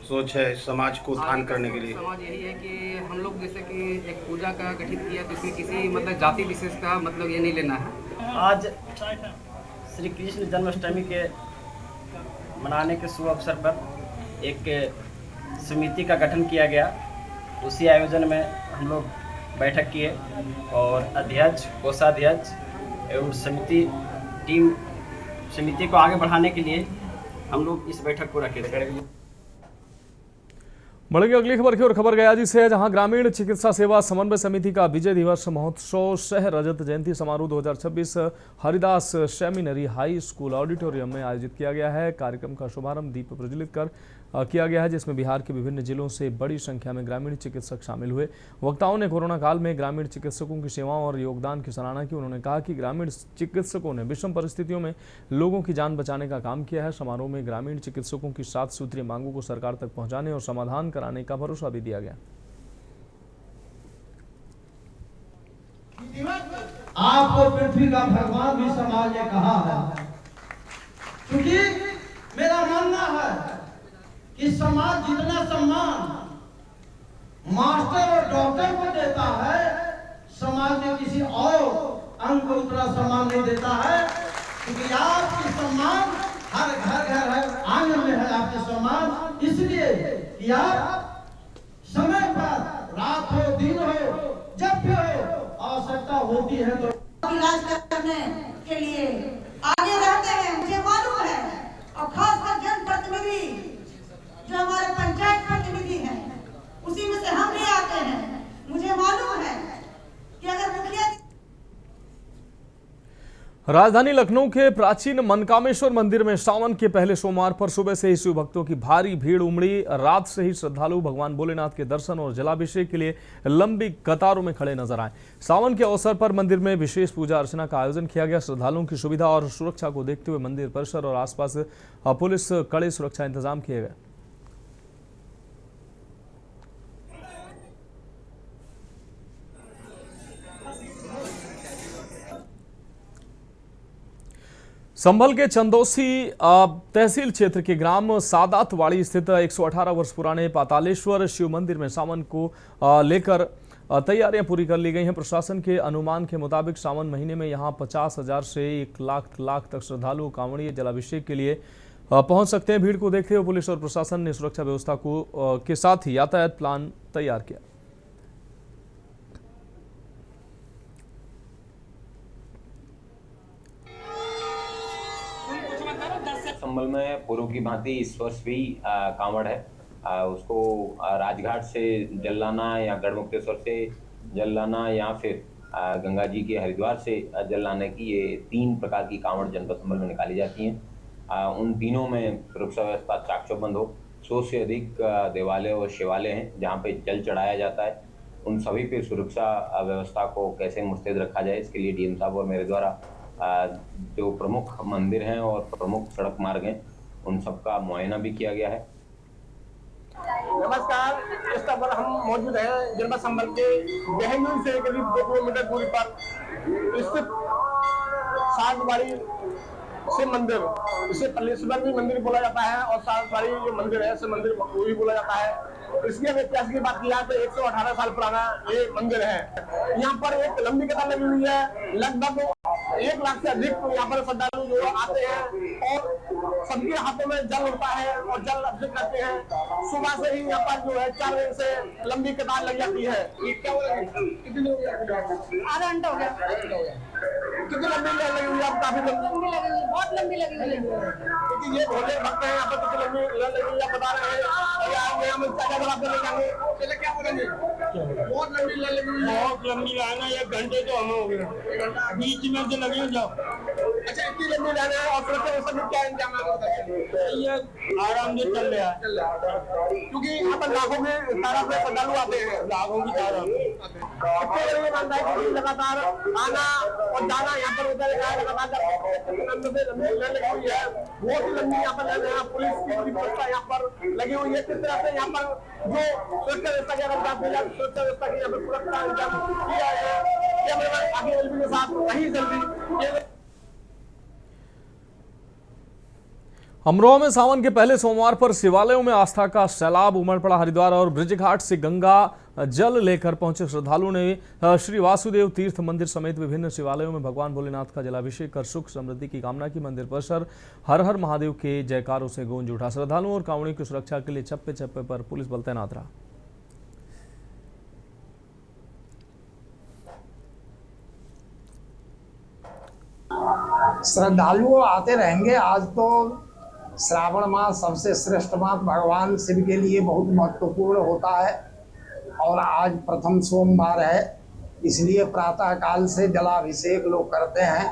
सोच है समाज को उत्थान करने के लिए? समाज यही है कि हम लोग जैसे कि एक पूजा का गठित किया, तो इसमें किसी मतलब जाति विशेष का मतलब ये नहीं लेना है। आज श्री कृष्ण जन्माष्टमी के मनाने के शुभ अवसर पर एक समिति का गठन किया गया। उसी आयोजन में हम लोग बैठक किए और अध्यक्ष, कोषाध्यक्ष एवं समिति को आगे बढ़ाने के लिए हम लोग इस बैठक को रखे थे। बढ़ेंगे अगली खबर की ओर। खबर गयाजी से है, जहां ग्रामीण चिकित्सा सेवा समन्वय समिति का विजय दिवस महोत्सव सह रजत जयंती समारोह 2026 Haridas seminary high school auditorium में आयोजित किया गया है। कार्यक्रम का शुभारंभ दीप प्रज्वलित कर किया गया है, जिसमें बिहार के विभिन्न जिलों से बड़ी संख्या में ग्रामीण चिकित्सक शामिल हुए। वक्ताओं ने कोरोना काल में ग्रामीण चिकित्सकों की सेवाओं और योगदान की सराहना की। उन्होंने कहा कि ग्रामीण चिकित्सकों ने विषम परिस्थितियों में लोगों की जान बचाने का काम किया है। समारोह में ग्रामीण चिकित्सकों की 7 सूत्रीय मांगों को सरकार तक पहुंचाने और समाधान कराने का भरोसा भी दिया गया। आपको पृथ्वी का भगवान भी समाज ने कहा है, क्योंकि मेरा मानना है कि समाज जितना सम्मान मास्टर और डॉक्टर को देता है, समाज में किसी और अंग को उतना सम्मान नहीं देता है। क्योंकि आपकी सम्मान हर घर हर आंगन में है आपके सम्मान, इसलिए कि आप समय पर रात हो दिन हो जब भी हो आवश्यकता होती है तो इलाज करने के लिए आगे रहते हैं, मुझे मालूम है। और खासकर जनप्रतिनिधि जो हमारे पंचायत प्रतिनिधि हैं, उसी में से हम भी आते हैं। मुझे मालूम है कि अगर मुखिया राजधानी लखनऊ के प्राचीन मनकामेश्वर मंदिर में सावन के पहले सोमवार पर सुबह से ही शिव भक्तों की भारी भीड़ उमड़ी। रात से ही श्रद्धालु भगवान भोलेनाथ के दर्शन और जलाभिषेक के लिए लंबी कतारों में खड़े नजर आए। सावन के अवसर पर मंदिर में विशेष पूजा अर्चना का आयोजन किया गया। श्रद्धालुओं की सुविधा और सुरक्षा को देखते हुए मंदिर परिसर और आसपास पुलिस कड़े सुरक्षा इंतजाम किए गए। संभल के चंदौसी तहसील क्षेत्र के ग्राम सादातवाड़ी स्थित 118 वर्ष पुराने पातालेश्वर शिव मंदिर में सावन को लेकर तैयारियां पूरी कर ली गई हैं। प्रशासन के अनुमान के मुताबिक सावन महीने में यहां 50,000 से 1 लाख तक श्रद्धालु कांवड़िए जलाभिषेक के लिए पहुंच सकते हैं। भीड़ को देखते हुए पुलिस और प्रशासन ने सुरक्षा व्यवस्था के साथ ही यातायात प्लान तैयार किया। संभल में पूर्व की भांति इस वर्ष भी कांवड़ है, उसको राजघाट से जल लाना या गढ़मुक्तेश्वर से जल लाना या फिर गंगा जी के हरिद्वार से जल लाने की ये 3 प्रकार की कांवड़ जनपद संभल में निकाली जाती हैं। उन तीनों में सुरक्षा व्यवस्था चाक चौबंद हो। 100 से अधिक देवालय और शिवालय हैं जहाँ पे जल चढ़ाया जाता है। उन सभी पे सुरक्षा व्यवस्था को कैसे मुस्तैद रखा जाए, इसके लिए डीएम साहब और मेरे द्वारा जो प्रमुख मंदिर हैं और प्रमुख सड़क मार्ग हैं उन सबका मुआयना भी किया गया है। नमस्कार, इस पर हम मौजूद हैं जनपद संभल के बहनूर से करीब 2 किलोमीटर दूरी पर स्थित सातवाड़ी शिव मंदिर, इसे पल्लेश्वर भी मंदिर बोला जाता है और सातवाड़ी जो मंदिर है शिव मंदिर वो भी बोला जाता है। इसके इतिहास की बात की जाए तो 118 साल पुराना ये मंदिर है। यहाँ पर एक लंबी कतार लगी हुई है, लगभग 1 लाख से अधिक यहाँ पर श्रद्धालु जो आते हैं और सबके हाथों में जल होता है और जल अभिषेक करते हैं। सुबह से ही यहाँ पर जो है 4 बजे से लंबी कतार लग जाती है। कितनी आधा घंटा हो गया। कितनी लंबी लगी हुई है? काफी लंबी लगी हुई, बहुत लंबी लगी हुई है। क्योंकि ये भोले भक्त हैं, यहाँ पर कितनी लंबी लगी हुई है बता रहे हैं। क्या बोलेंगे? बहुत लंबी लाइन लगी हुई है। बहुत लंबी लाइन है, 1 घंटे तो हमें हो गया, बीच में से लगी जाओ। अच्छा, इतनी लंबी लाइन है और सुरक्षा क्या इंतजाम ये आराम से चल रहा है, क्योंकि यहाँ पर लाखों के तादाद में श्रद्धालु आते हैं, लाखों की तादाद में मानता है कि लगातार आना और जाना यहाँ पर होता है। लगातार लंबी लाइन लगी हुई है, बहुत ही लंबी यहाँ पर लाइन है। पुलिस की व्यवस्था यहाँ पर लगी हुई है। किस तरह से यहाँ पर जो सुरक्षा व्यवस्था की अगर बात की जाए, सुरक्षा व्यवस्था की यहाँ पर पूरा इंतजाम किया है। कैमरे आगे एलबी के साथ वही जल्दी। अमरोहा में सावन के पहले सोमवार पर शिवालयों में आस्था का सैलाब उमड़ पड़ा। हरिद्वार और ब्रिजघाट से गंगा जल लेकर पहुंचे श्रद्धालुओं ने श्री वासुदेव तीर्थ मंदिर समेत विभिन्न शिवालयों में भगवान भोलेनाथ का जलाभिषेक कर सुख समृद्धि की कामना की। मंदिर परिसर हर हर महादेव के जयकारों से गूंज उठा। श्रद्धालुओं और कांवड़ियों की सुरक्षा के लिए चप्पे चप्पे पर पुलिस बल तैनात रहा। श्रद्धालु आते रहेंगे। आज तो श्रावण मास सबसे श्रेष्ठ मास भगवान शिव के लिए बहुत महत्वपूर्ण होता है और आज प्रथम सोमवार है, इसलिए प्रातः काल से जलाभिषेक लोग करते हैं।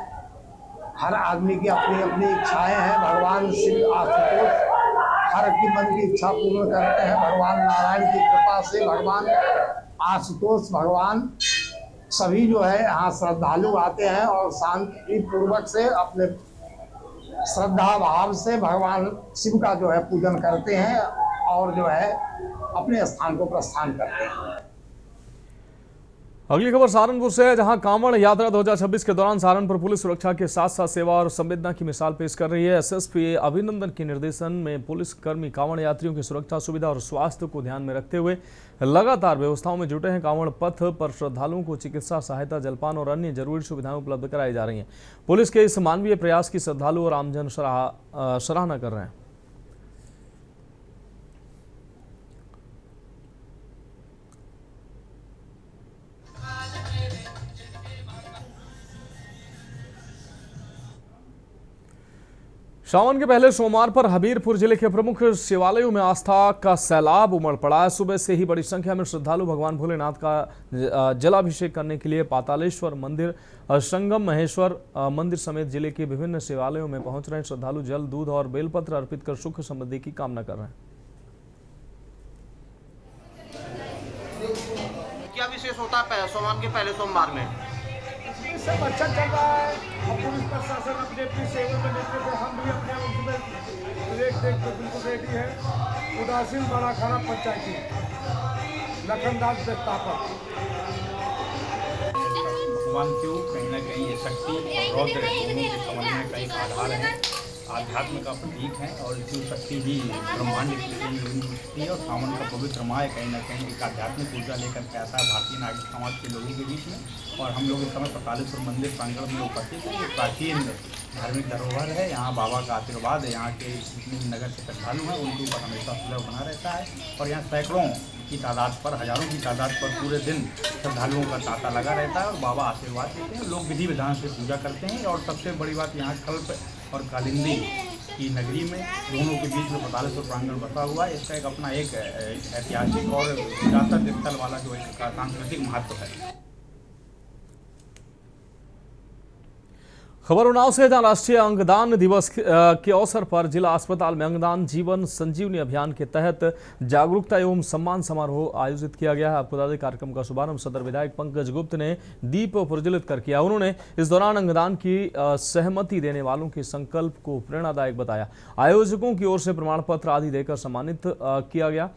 हर आदमी की अपनी अपनी इच्छाएं हैं। भगवान शिव आशुतोष हर की मन की इच्छा पूर्ण करते हैं। भगवान नारायण की कृपा से भगवान आशुतोष भगवान सभी जो है यहाँ श्रद्धालु आते हैं और शांति पूर्वक से अपने श्रद्धा भाव से भगवान शिव का जो है पूजन करते हैं और जो है अपने स्थान को प्रस्थान करते हैं। अगली खबर सहारनपुर से है, जहां कांवड़ यात्रा 2026 के दौरान सहारनपुर पुलिस सुरक्षा के साथ साथ सेवा और संवेदना की मिसाल पेश कर रही है। एसएसपी अभिनंदन के निर्देशन में पुलिस कर्मी कांवड़ यात्रियों की सुरक्षा, सुविधा और स्वास्थ्य को ध्यान में रखते हुए लगातार व्यवस्थाओं में जुटे हैं। कांवड़ पथ पर श्रद्धालुओं को चिकित्सा सहायता, जलपान और अन्य जरूरी सुविधाएं उपलब्ध कराई जा रही हैं। पुलिस के इस मानवीय प्रयास की श्रद्धालु और आमजन सराहना कर रहे हैं। सावन के पहले सोमवार पर हमीरपुर जिले के प्रमुख शिवालयों में आस्था का सैलाब उमड़ पड़ा है। सुबह से ही बड़ी संख्या में श्रद्धालु भगवान भोलेनाथ का जलाभिषेक करने के लिए पातालेश्वर मंदिर, संगम महेश्वर मंदिर समेत जिले के विभिन्न शिवालयों में पहुंच रहे हैं। श्रद्धालु जल, दूध और बेलपत्र अर्पित कर सुख समृद्धि की कामना कर रहे हैं। क्या विशेष होता है सोमवार के पहले सोमवार में? सब अच्छा चल रहा है और पुलिस प्रशासन अपने अपनी सेवा में लेते हुए हम भी अपने उसमें देख बिल्कुल रेडी है। उदासीन बड़ा खाना पंचायती लखनदास व्यवस्थापक भगवान क्यों कहीं ना कहीं ये शक्ति और रौद्र दोनों के समन्वय का एक आधार है, आध्यात्म का प्रतीक है और इसकी शक्ति भी ब्रह्मांड की है। और सावन का पवित्र माह कहीं ना कहीं एक आध्यात्मिक ऊर्जा लेकर के आता है भारतीय नागरिक समाज के लोगों के बीच में। और हम लोग इस समय पातालेश्वर मंदिर प्रांगण में उपस्थित हैं। ये प्राचीन धार्मिक धरोहर है, यहाँ बाबा का आशीर्वाद है। यहाँ के जितने भी नगर के श्रद्धालु हैं उनके ऊपर हमेशा सुलभ बना रहता है और यहाँ सैकड़ों की तादाद पर, हजारों की तादाद पर पूरे दिन श्रद्धालुओं का तांता लगा रहता है और बाबा आशीर्वाद देते हैं। लोग विधि विधान से पूजा करते हैं और सबसे बड़ी बात यहाँ कल्प और कालिंदी की नगरी में दोनों के बीच में पातालेश्वर प्रांगण बसा हुआ है। इसका एक अपना एक ऐतिहासिक और विरासत स्थल वाला जो एक सांस्कृतिक महत्व है। खबर उन्नाव से, जहां राष्ट्रीय अंगदान दिवस के अवसर पर जिला अस्पताल में अंगदान जीवन संजीवनी अभियान के तहत जागरूकता एवं सम्मान समारोह आयोजित किया गया है। आपको बता दें, कार्यक्रम का शुभारंभ सदर विधायक पंकज गुप्त ने दीप प्रज्वलित कर किया। उन्होंने इस दौरान अंगदान की सहमति देने वालों के संकल्प को प्रेरणादायक बताया। आयोजकों की ओर से प्रमाण पत्र आदि देकर सम्मानित किया गया।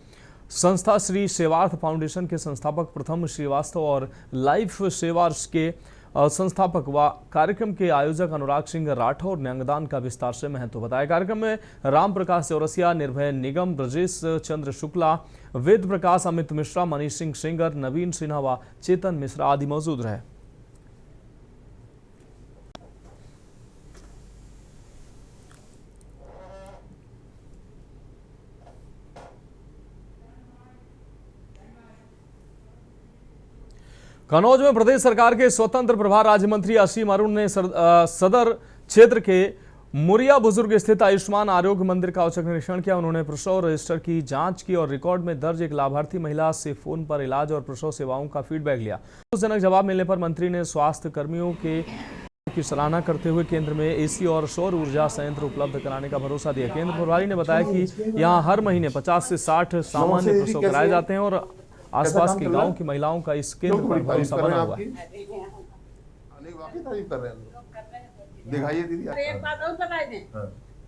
संस्था श्री सेवार्थ फाउंडेशन के संस्थापक प्रथम श्रीवास्तव और लाइफ सेवार्स के संस्थापक व कार्यक्रम के आयोजक अनुराग सिंह राठौर ने अंगदान का विस्तार से महत्व बताया। कार्यक्रम में राम प्रकाश चौरसिया, निर्भय निगम, ब्रजेश चंद्र शुक्ला, वेद प्रकाश, अमित मिश्रा, मनीष सिंह सेंगर, नवीन सिन्हा व चेतन मिश्रा आदि मौजूद रहे। कन्नौज में प्रदेश सरकार के स्वतंत्र प्रभार राज्य मंत्री असीम अरुण ने सदर क्षेत्र के मुरिया बुजुर्ग स्थित आयुष्मान आरोग्य मंदिर का औचक निरीक्षण किया। उन्होंने प्रसव रजिस्टर की जांच की और रिकॉर्ड में दर्ज एक लाभार्थी महिला से फोन पर इलाज और प्रसव सेवाओं का फीडबैक लिया। संतोषजनक जवाब मिलने पर मंत्री ने स्वास्थ्य कर्मियों की सराहना करते हुए केंद्र में एसी और सौर ऊर्जा संयंत्र उपलब्ध कराने का भरोसा दिया। केंद्र प्रभारी ने बताया कि यहाँ हर महीने 50 से 60 सामान्य प्रसव कराए जाते हैं और आसपास के गांव की महिलाओं का इस केंद्र पर भरोसा बना हुआ है। दिखाइए दीदी। एक बात और बता दें,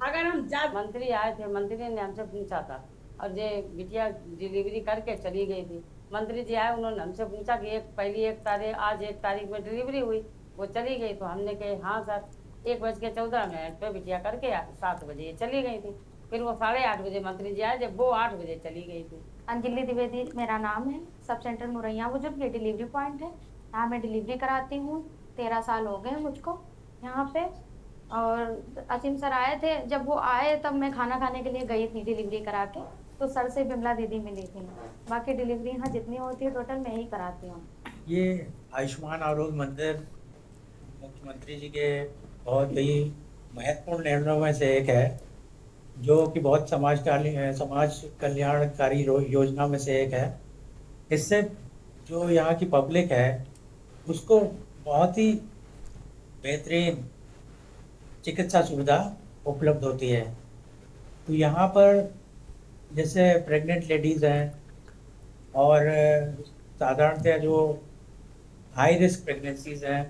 अगर हम मंत्री आए थे, मंत्री ने हमसे पूछा था और ये बिटिया डिलीवरी करके चली गई थी। मंत्री जी आए, उन्होंने हमसे पूछा कि पहली 1 तारीख में डिलीवरी हुई, वो चली गई। तो हमने कहे हाँ सर, 1:14 पे बिटिया करके 7 बजे चली गई थी। फिर वो 8:30 बजे मंत्री जी आए, जब वो 8 बजे चली गई थी। अंजलि द्विवेदी मेरा नाम है। सब सेंटर मुरैया बुजुर्ग ये डिलीवरी पॉइंट है। यहाँ मैं डिलीवरी कराती हूँ। 13 साल हो गए मुझको यहाँ पे। और असीम सर आए थे, जब वो आए तब मैं खाना खाने के लिए गई थी डिलीवरी करा के, तो सर से बिमला दीदी मिली थी। बाकी डिलीवरी यहाँ जितनी होती है टोटल मैं ही कराती हूँ। ये आयुष्मान आरोग्य मंदिर मुख्यमंत्री जी के बहुत ही महत्वपूर्ण निर्णयों में से एक है, जो कि बहुत समाज कल्याणकारी योजना में से एक है। इससे जो यहाँ की पब्लिक है उसको बहुत ही बेहतरीन चिकित्सा सुविधा उपलब्ध होती है। तो यहाँ पर जैसे प्रेग्नेंट लेडीज़ हैं और साधारणतः जो हाई रिस्क प्रेगनेंसीज हैं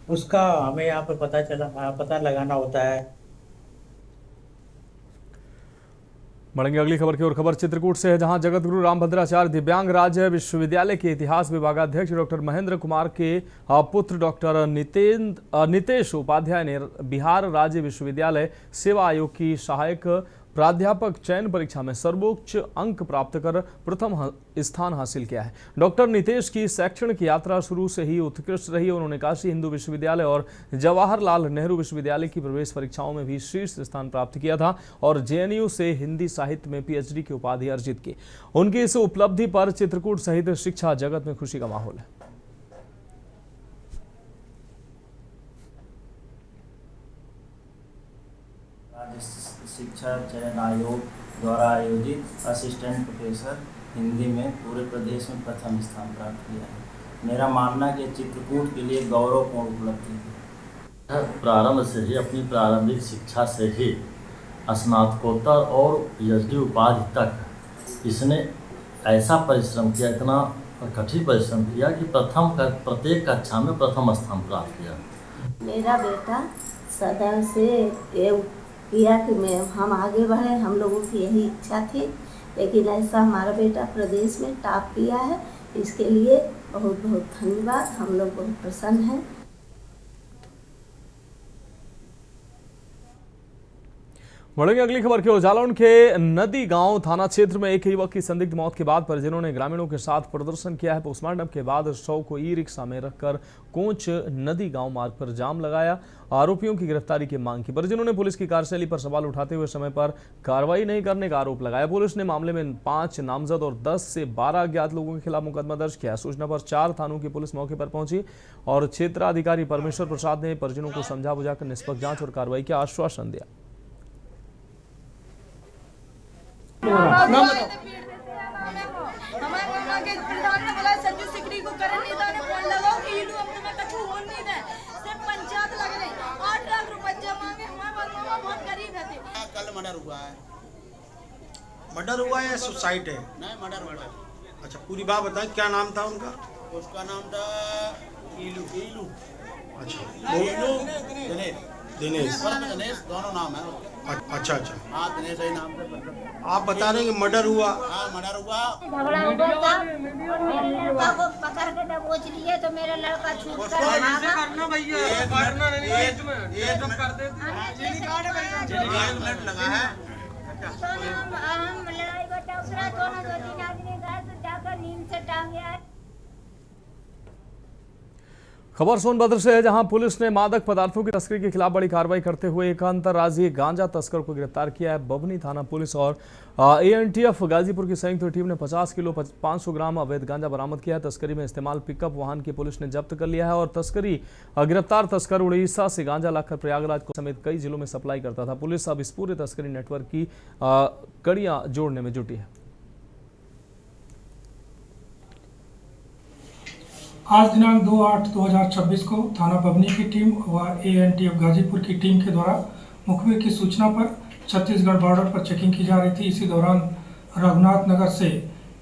उसका हमें यहाँ पर पता लगाना होता है। बढ़ेंगे अगली खबर की ओर। खबर चित्रकूट से है, जहां जगतगुरु रामभद्राचार्य दिव्यांग राज्य विश्वविद्यालय के इतिहास विभागाध्यक्ष डॉक्टर महेंद्र कुमार के पुत्र डॉक्टर नितेश उपाध्याय ने बिहार राज्य विश्वविद्यालय सेवा आयोग की सहायक प्राध्यापक चयन परीक्षा में सर्वोच्च अंक प्राप्त कर प्रथम स्थान हासिल किया है। डॉक्टर नितेश की शैक्षणिक यात्रा शुरू से ही उत्कृष्ट रही। उन्होंने काशी हिंदू विश्वविद्यालय और जवाहरलाल नेहरू विश्वविद्यालय की प्रवेश परीक्षाओं में भी शीर्ष स्थान प्राप्त किया था और जेएनयू से हिंदी साहित्य में पीएचडी की उपाधि अर्जित की। उनकी इस उपलब्धि पर चित्रकूट सहित शिक्षा जगत में खुशी का माहौल है। शिक्षा चयन आयोग द्वारा आयोजित असिस्टेंट प्रोफेसर हिंदी में पूरे प्रदेश में प्रथम स्थान प्राप्त किया है। मेरा मानना है कि चित्रकूट के लिए गौरवपूर्ण उपलब्धि है। प्रारंभ से ही अपनी प्रारंभिक शिक्षा से ही स्नातकोत्तर और पीएचडी उपाधि तक इसने ऐसा परिश्रम किया, इतना कठिन परिश्रम किया कि प्रत्येक कक्षा में प्रथम स्थान प्राप्त किया। मेरा बेटा सदा से किया कि हम आगे बढ़े, हम लोगों की यही इच्छा थी, लेकिन ऐसा हमारा बेटा प्रदेश में टॉप किया है, इसके लिए बहुत बहुत धन्यवाद। हम लोग बहुत प्रसन्न हैं। बढ़ेंगे अगली खबर की ओर। जालौन के नदी गांव थाना क्षेत्र में एक युवक की संदिग्ध मौत के बाद परिजनों ने ग्रामीणों के साथ प्रदर्शन किया है। पोस्टमार्टम के बाद शव को ई रिक्शा में रखकर कोंच नदी गांव मार्ग पर जाम लगाया। आरोपियों की गिरफ्तारी की मांग की। परिजनों ने पुलिस की कार्यशैली पर सवाल उठाते हुए समय पर कार्रवाई नहीं करने का आरोप लगाया। पुलिस ने मामले में 5 नामजद और 10 से 12 अज्ञात लोगों के खिलाफ मुकदमा दर्ज किया। सूचना पर 4 थानों की पुलिस मौके पर पहुंची और क्षेत्राधिकारी परमेश्वर प्रसाद ने परिजनों को समझा बुझाकर निष्पक्ष जांच और कार्रवाई का आश्वासन दिया। कल मर्डर हुआ है। मर्डर हुआ है या सुसाइड है? नहीं, मर्डर। अच्छा, पूरी बात बताएं, क्या नाम था उनका? उसका नाम था ईलू। अच्छा, दिनेश दोनों नाम है। अच्छा। हाँ, दिनेश ही नाम से। आप बता रहे हैं कि मर्डर हुआ? हाँ, मर्डर हुआ। झगड़ा हुआ था, मेरे लड़का को पकड़ के दबोच लिए तो मेरा लड़का छूट कर भागा। लगा है। तो हम लड़ाई बटा उतरा, दोनों 2-3 आदमी गए तो जाकर नींद से टांगे आए। खबर सोनभद्र से है, जहां पुलिस ने मादक पदार्थों की तस्करी के खिलाफ बड़ी कार्रवाई करते हुए एक अंतर्राज्यीय गांजा तस्कर को गिरफ्तार किया है। बभनी थाना पुलिस और एएनटीएफ गाजीपुर की संयुक्त टीम ने 50 किलो 500 ग्राम अवैध गांजा बरामद किया है। तस्करी में इस्तेमाल पिकअप वाहन की पुलिस ने जब्त कर लिया है और गिरफ्तार तस्कर उड़ीसा से गांजा लाकर प्रयागराज को समेत कई जिलों में सप्लाई करता था। पुलिस अब इस पूरे तस्करी नेटवर्क की कड़ियां जोड़ने में जुटी है। आज दिनांक 2/8/2026 को थाना बभनी की टीम व एएनटीएफ गाजीपुर की टीम के द्वारा मुखबिर की सूचना पर छत्तीसगढ़ बॉर्डर पर चेकिंग की जा रही थी। इसी दौरान रघुनाथ नगर से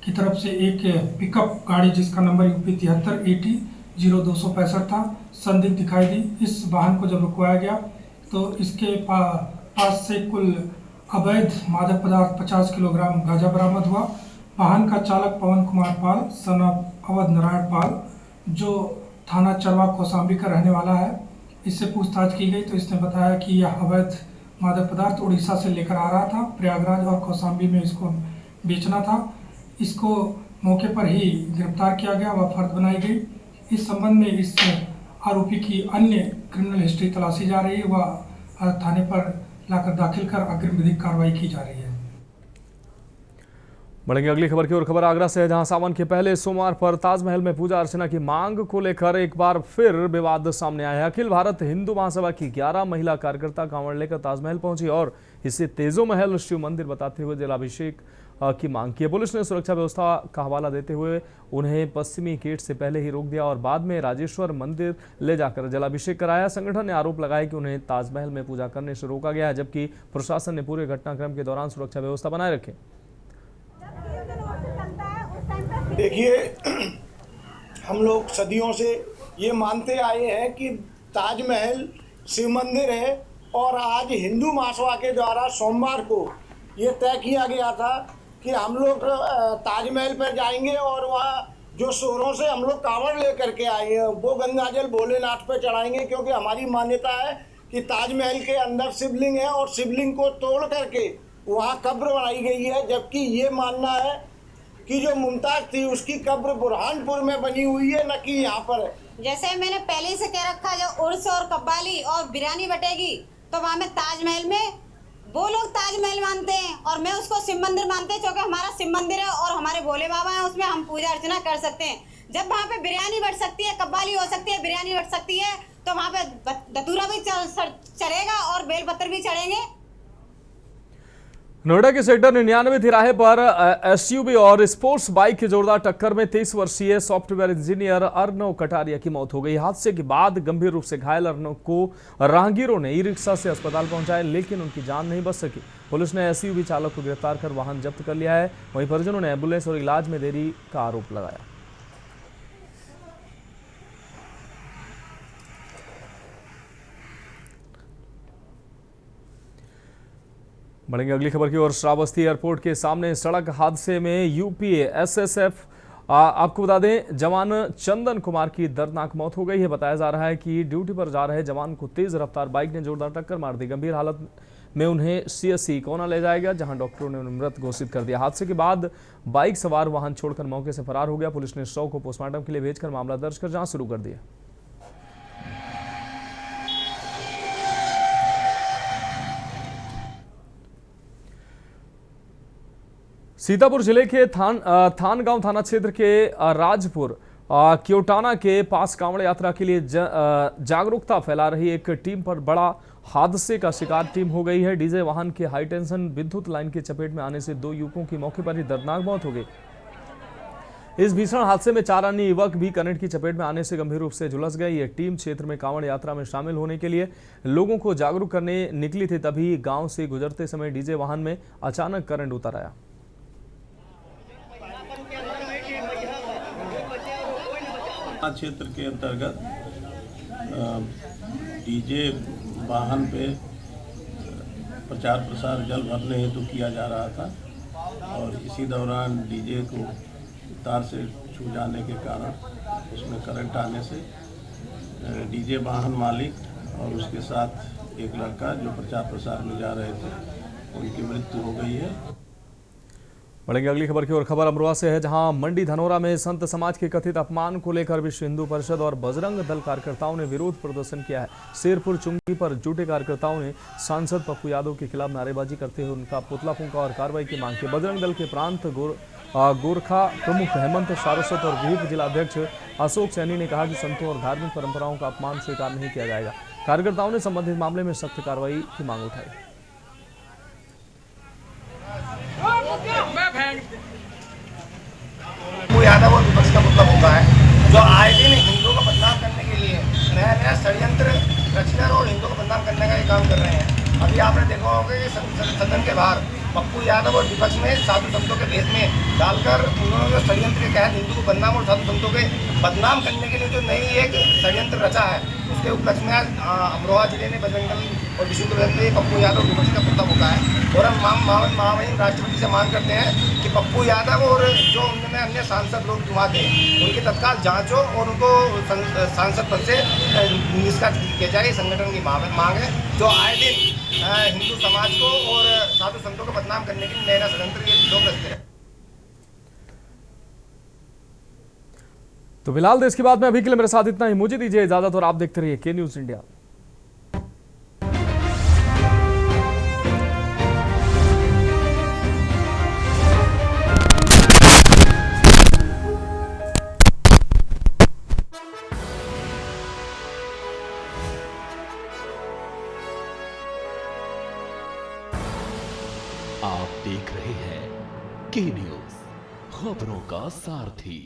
की तरफ से एक पिकअप गाड़ी जिसका नंबर यूपी 73 AT 0265 था, संदिग्ध दिखाई दी। इस वाहन को जब रुकवाया गया तो इसके पास से कुल अवैध मादक पदार्थ 50 किलोग्राम गांजा बरामद हुआ। वाहन का चालक पवन कुमार पाल सन ऑफ अवध नारायण पाल, जो थाना चरवा कौसाम्बी का रहने वाला है, इससे पूछताछ की गई तो इसने बताया कि यह अवैध मादक पदार्थ उड़ीसा से लेकर आ रहा था, प्रयागराज और कौसाम्बी में इसको बेचना था। इसको मौके पर ही गिरफ्तार किया गया व फर्द बनाई गई। इस संबंध में इस आरोपी की अन्य क्रिमिनल हिस्ट्री तलाशी जा रही है व थाने पर लाकर दाखिल कर अग्रिम विधिक कार्रवाई की जा रही है। बढ़ेंगे अगली खबर की ओर। खबर आगरा से है, जहां सावन के पहले सोमवार पर ताजमहल में पूजा अर्चना की मांग को लेकर एक बार फिर विवाद सामने आया है। अखिल भारत हिंदू महासभा की 11 महिला कार्यकर्ता कांवड़ लेकर ताजमहल पहुंची और इसे तेजो महल शिव मंदिर बताते हुए जलाभिषेक की मांग की। पुलिस ने सुरक्षा व्यवस्था का हवाला देते हुए उन्हें पश्चिमी गेट से पहले ही रोक दिया और बाद में राजेश्वर मंदिर ले जाकर जलाभिषेक कराया। संगठन ने आरोप लगाया कि उन्हें ताजमहल में पूजा करने से रोका गया है, जबकि प्रशासन ने पूरे घटनाक्रम के दौरान सुरक्षा व्यवस्था बनाए रखी। देखिए, हम लोग सदियों से ये मानते आए हैं कि ताजमहल शिव मंदिर है और आज हिंदू महासभा के द्वारा सोमवार को ये तय किया गया था कि हम लोग ताजमहल पर जाएंगे और वहाँ जो शोरों से हम लोग कांवड़ लेकर के आए हैं वो गंगाजल भोलेनाथ पर चढ़ाएंगे, क्योंकि हमारी मान्यता है कि ताजमहल के अंदर शिवलिंग है और शिवलिंग को तोड़ करके वहाँ कब्र बनाई गई है, जबकि ये मानना है कि जो मुमताज थी उसकी कब्र बुरहानपुर में बनी हुई है, न कि यहाँ पर है। जैसे मैंने पहले ही से कह रखा, जो उर्स और कव्वाली और बिरयानी बटेगी तो वहाँ में ताजमहल में वो लोग ताजमहल मानते हैं और मैं उसको शिव मंदिर मानते हैं, क्योंकि हमारा शिव मंदिर है और हमारे भोले बाबा हैं, उसमें हम पूजा अर्चना कर सकते हैं। जब वहाँ पे बिरयानी बढ़ सकती है, कव्वाली हो सकती है, बिरयानी बढ़ सकती है, तो वहाँ पे धतूरा भी चढ़ेगा और बेलपत्र भी चढ़ेंगे। नोएडा के सेक्टर 99 तिराहे पर एसयूवी और स्पोर्ट्स बाइक की जोरदार टक्कर में 23 वर्षीय सॉफ्टवेयर इंजीनियर अर्नव कटारिया की मौत हो गई। हादसे के बाद गंभीर रूप से घायल अर्नव को राहगीरों ने ई रिक्शा से अस्पताल पहुंचाया, लेकिन उनकी जान नहीं बच सकी। पुलिस ने एसयूवी चालक को गिरफ्तार कर वाहन जब्त कर लिया है। वहीं परिजनों ने एम्बुलेंस और इलाज में देरी का आरोप लगाया। बढ़ेंगे अगली खबर की ओर। श्रावस्ती एयरपोर्ट के सामने सड़क हादसे में यूपी एसएसएफ आपको बता दें जवान चंदन कुमार की दर्दनाक मौत हो गई है। बताया जा रहा है कि ड्यूटी पर जा रहे जवान को तेज रफ्तार बाइक ने जोरदार टक्कर मार दी। गंभीर हालत में उन्हें सीएससी कोना ले जाया गया, जहां डॉक्टरों ने उन्हें मृत घोषित कर दिया। हादसे के बाद बाइक सवार वाहन छोड़कर मौके से फरार हो गया। पुलिस ने शव को पोस्टमार्टम के लिए भेजकर मामला दर्ज कर जांच शुरू कर दी है। सीतापुर जिले के थानगांव थाना क्षेत्र के राजपुर क्योटाना के पास कांवड़ यात्रा के लिए जागरूकता फैला रही एक टीम पर बड़ा हादसे का शिकार टीम हो गई है। डीजे वाहन के हाई टेंशन विद्युत लाइन की चपेट में आने से 2 युवकों की मौके पर ही दर्दनाक मौत हो गई। इस भीषण हादसे में 4 अन्य युवक भी करंट की चपेट में आने से गंभीर रूप से झुलस गए। ये टीम क्षेत्र में कांवड़ यात्रा में शामिल होने के लिए लोगों को जागरूक करने निकली थी, तभी गांव से गुजरते समय डीजे वाहन में अचानक करंट उतर आया। क्षेत्र के अंतर्गत डीजे वाहन पे प्रचार प्रसार जल भरने हेतु किया जा रहा था और इसी दौरान डीजे को तार से छू जाने के कारण उसमें करंट आने से डीजे वाहन मालिक और उसके साथ एक लड़का जो प्रचार प्रसार में जा रहे थे उनकी मृत्यु हो गई है। बढ़ेंगे अगली खबर की ओर। खबर अमरोहा से है, जहां मंडी धनोरा में संत समाज के कथित अपमान को लेकर विश्व हिंदू परिषद और बजरंग दल कार्यकर्ताओं ने विरोध प्रदर्शन किया है। शेरपुर चुंगी पर जुटे कार्यकर्ताओं ने सांसद पप्पू यादव के खिलाफ नारेबाजी करते हुए उनका पुतला फूंका और कार्रवाई की मांग की। बजरंग दल के प्रांत गोरखा प्रमुख हेमंत सारस्वत और विहिप जिलाध्यक्ष अशोक सैनी ने कहा कि संतों और धार्मिक परंपराओं का अपमान स्वीकार नहीं किया जाएगा। कार्यकर्ताओं ने संबंधित मामले में सख्त कार्रवाई की मांग उठाई। यादव और विपक्ष का मतलब होता है जो आए दिन हिंदुओं को बदनाम करने के लिए नया नया षड्यंत्र रचकर और हिंदुओं को बदनाम करने का ये काम कर रहे हैं। अभी आपने देखा होगा कि सदन के बाहर पप्पू यादव और विपक्ष ने साधु संतों के भेष में डालकर उन्होंने जो षड्यंत्र के तहत हिंदू को बदनाम और साधु संतों के बदनाम करने के लिए जो नई एक षड्यंत्र रचा है, उसके उपलक्ष्य में आज अमरोहा जिले ने बजरंग दल और विश्व हिंदू पप्पू यादव विपक्ष का पुतला फूंका है। और हम महामहिम राष्ट्रपति से मांग करते हैं कि पप्पू यादव और जो उनमें अन्य सांसद लोग जुआ थे उनकी तत्काल जांच हो और उनको सांसद पद से निष्कासित किया जाए। संगठन की मांग है जो आए दिन हिंदू समाज को और साधु संतों को बदनाम करने के लिए नया षड्यंत्र ये लोग रचते हैं। तो फिलहाल देश की बात में अभी के लिए मेरे साथ इतना ही। मुझे दीजिए इजाजत और आप देखते रहिए के न्यूज इंडिया। आप देख रहे हैं के न्यूज, खबरों का सारथी।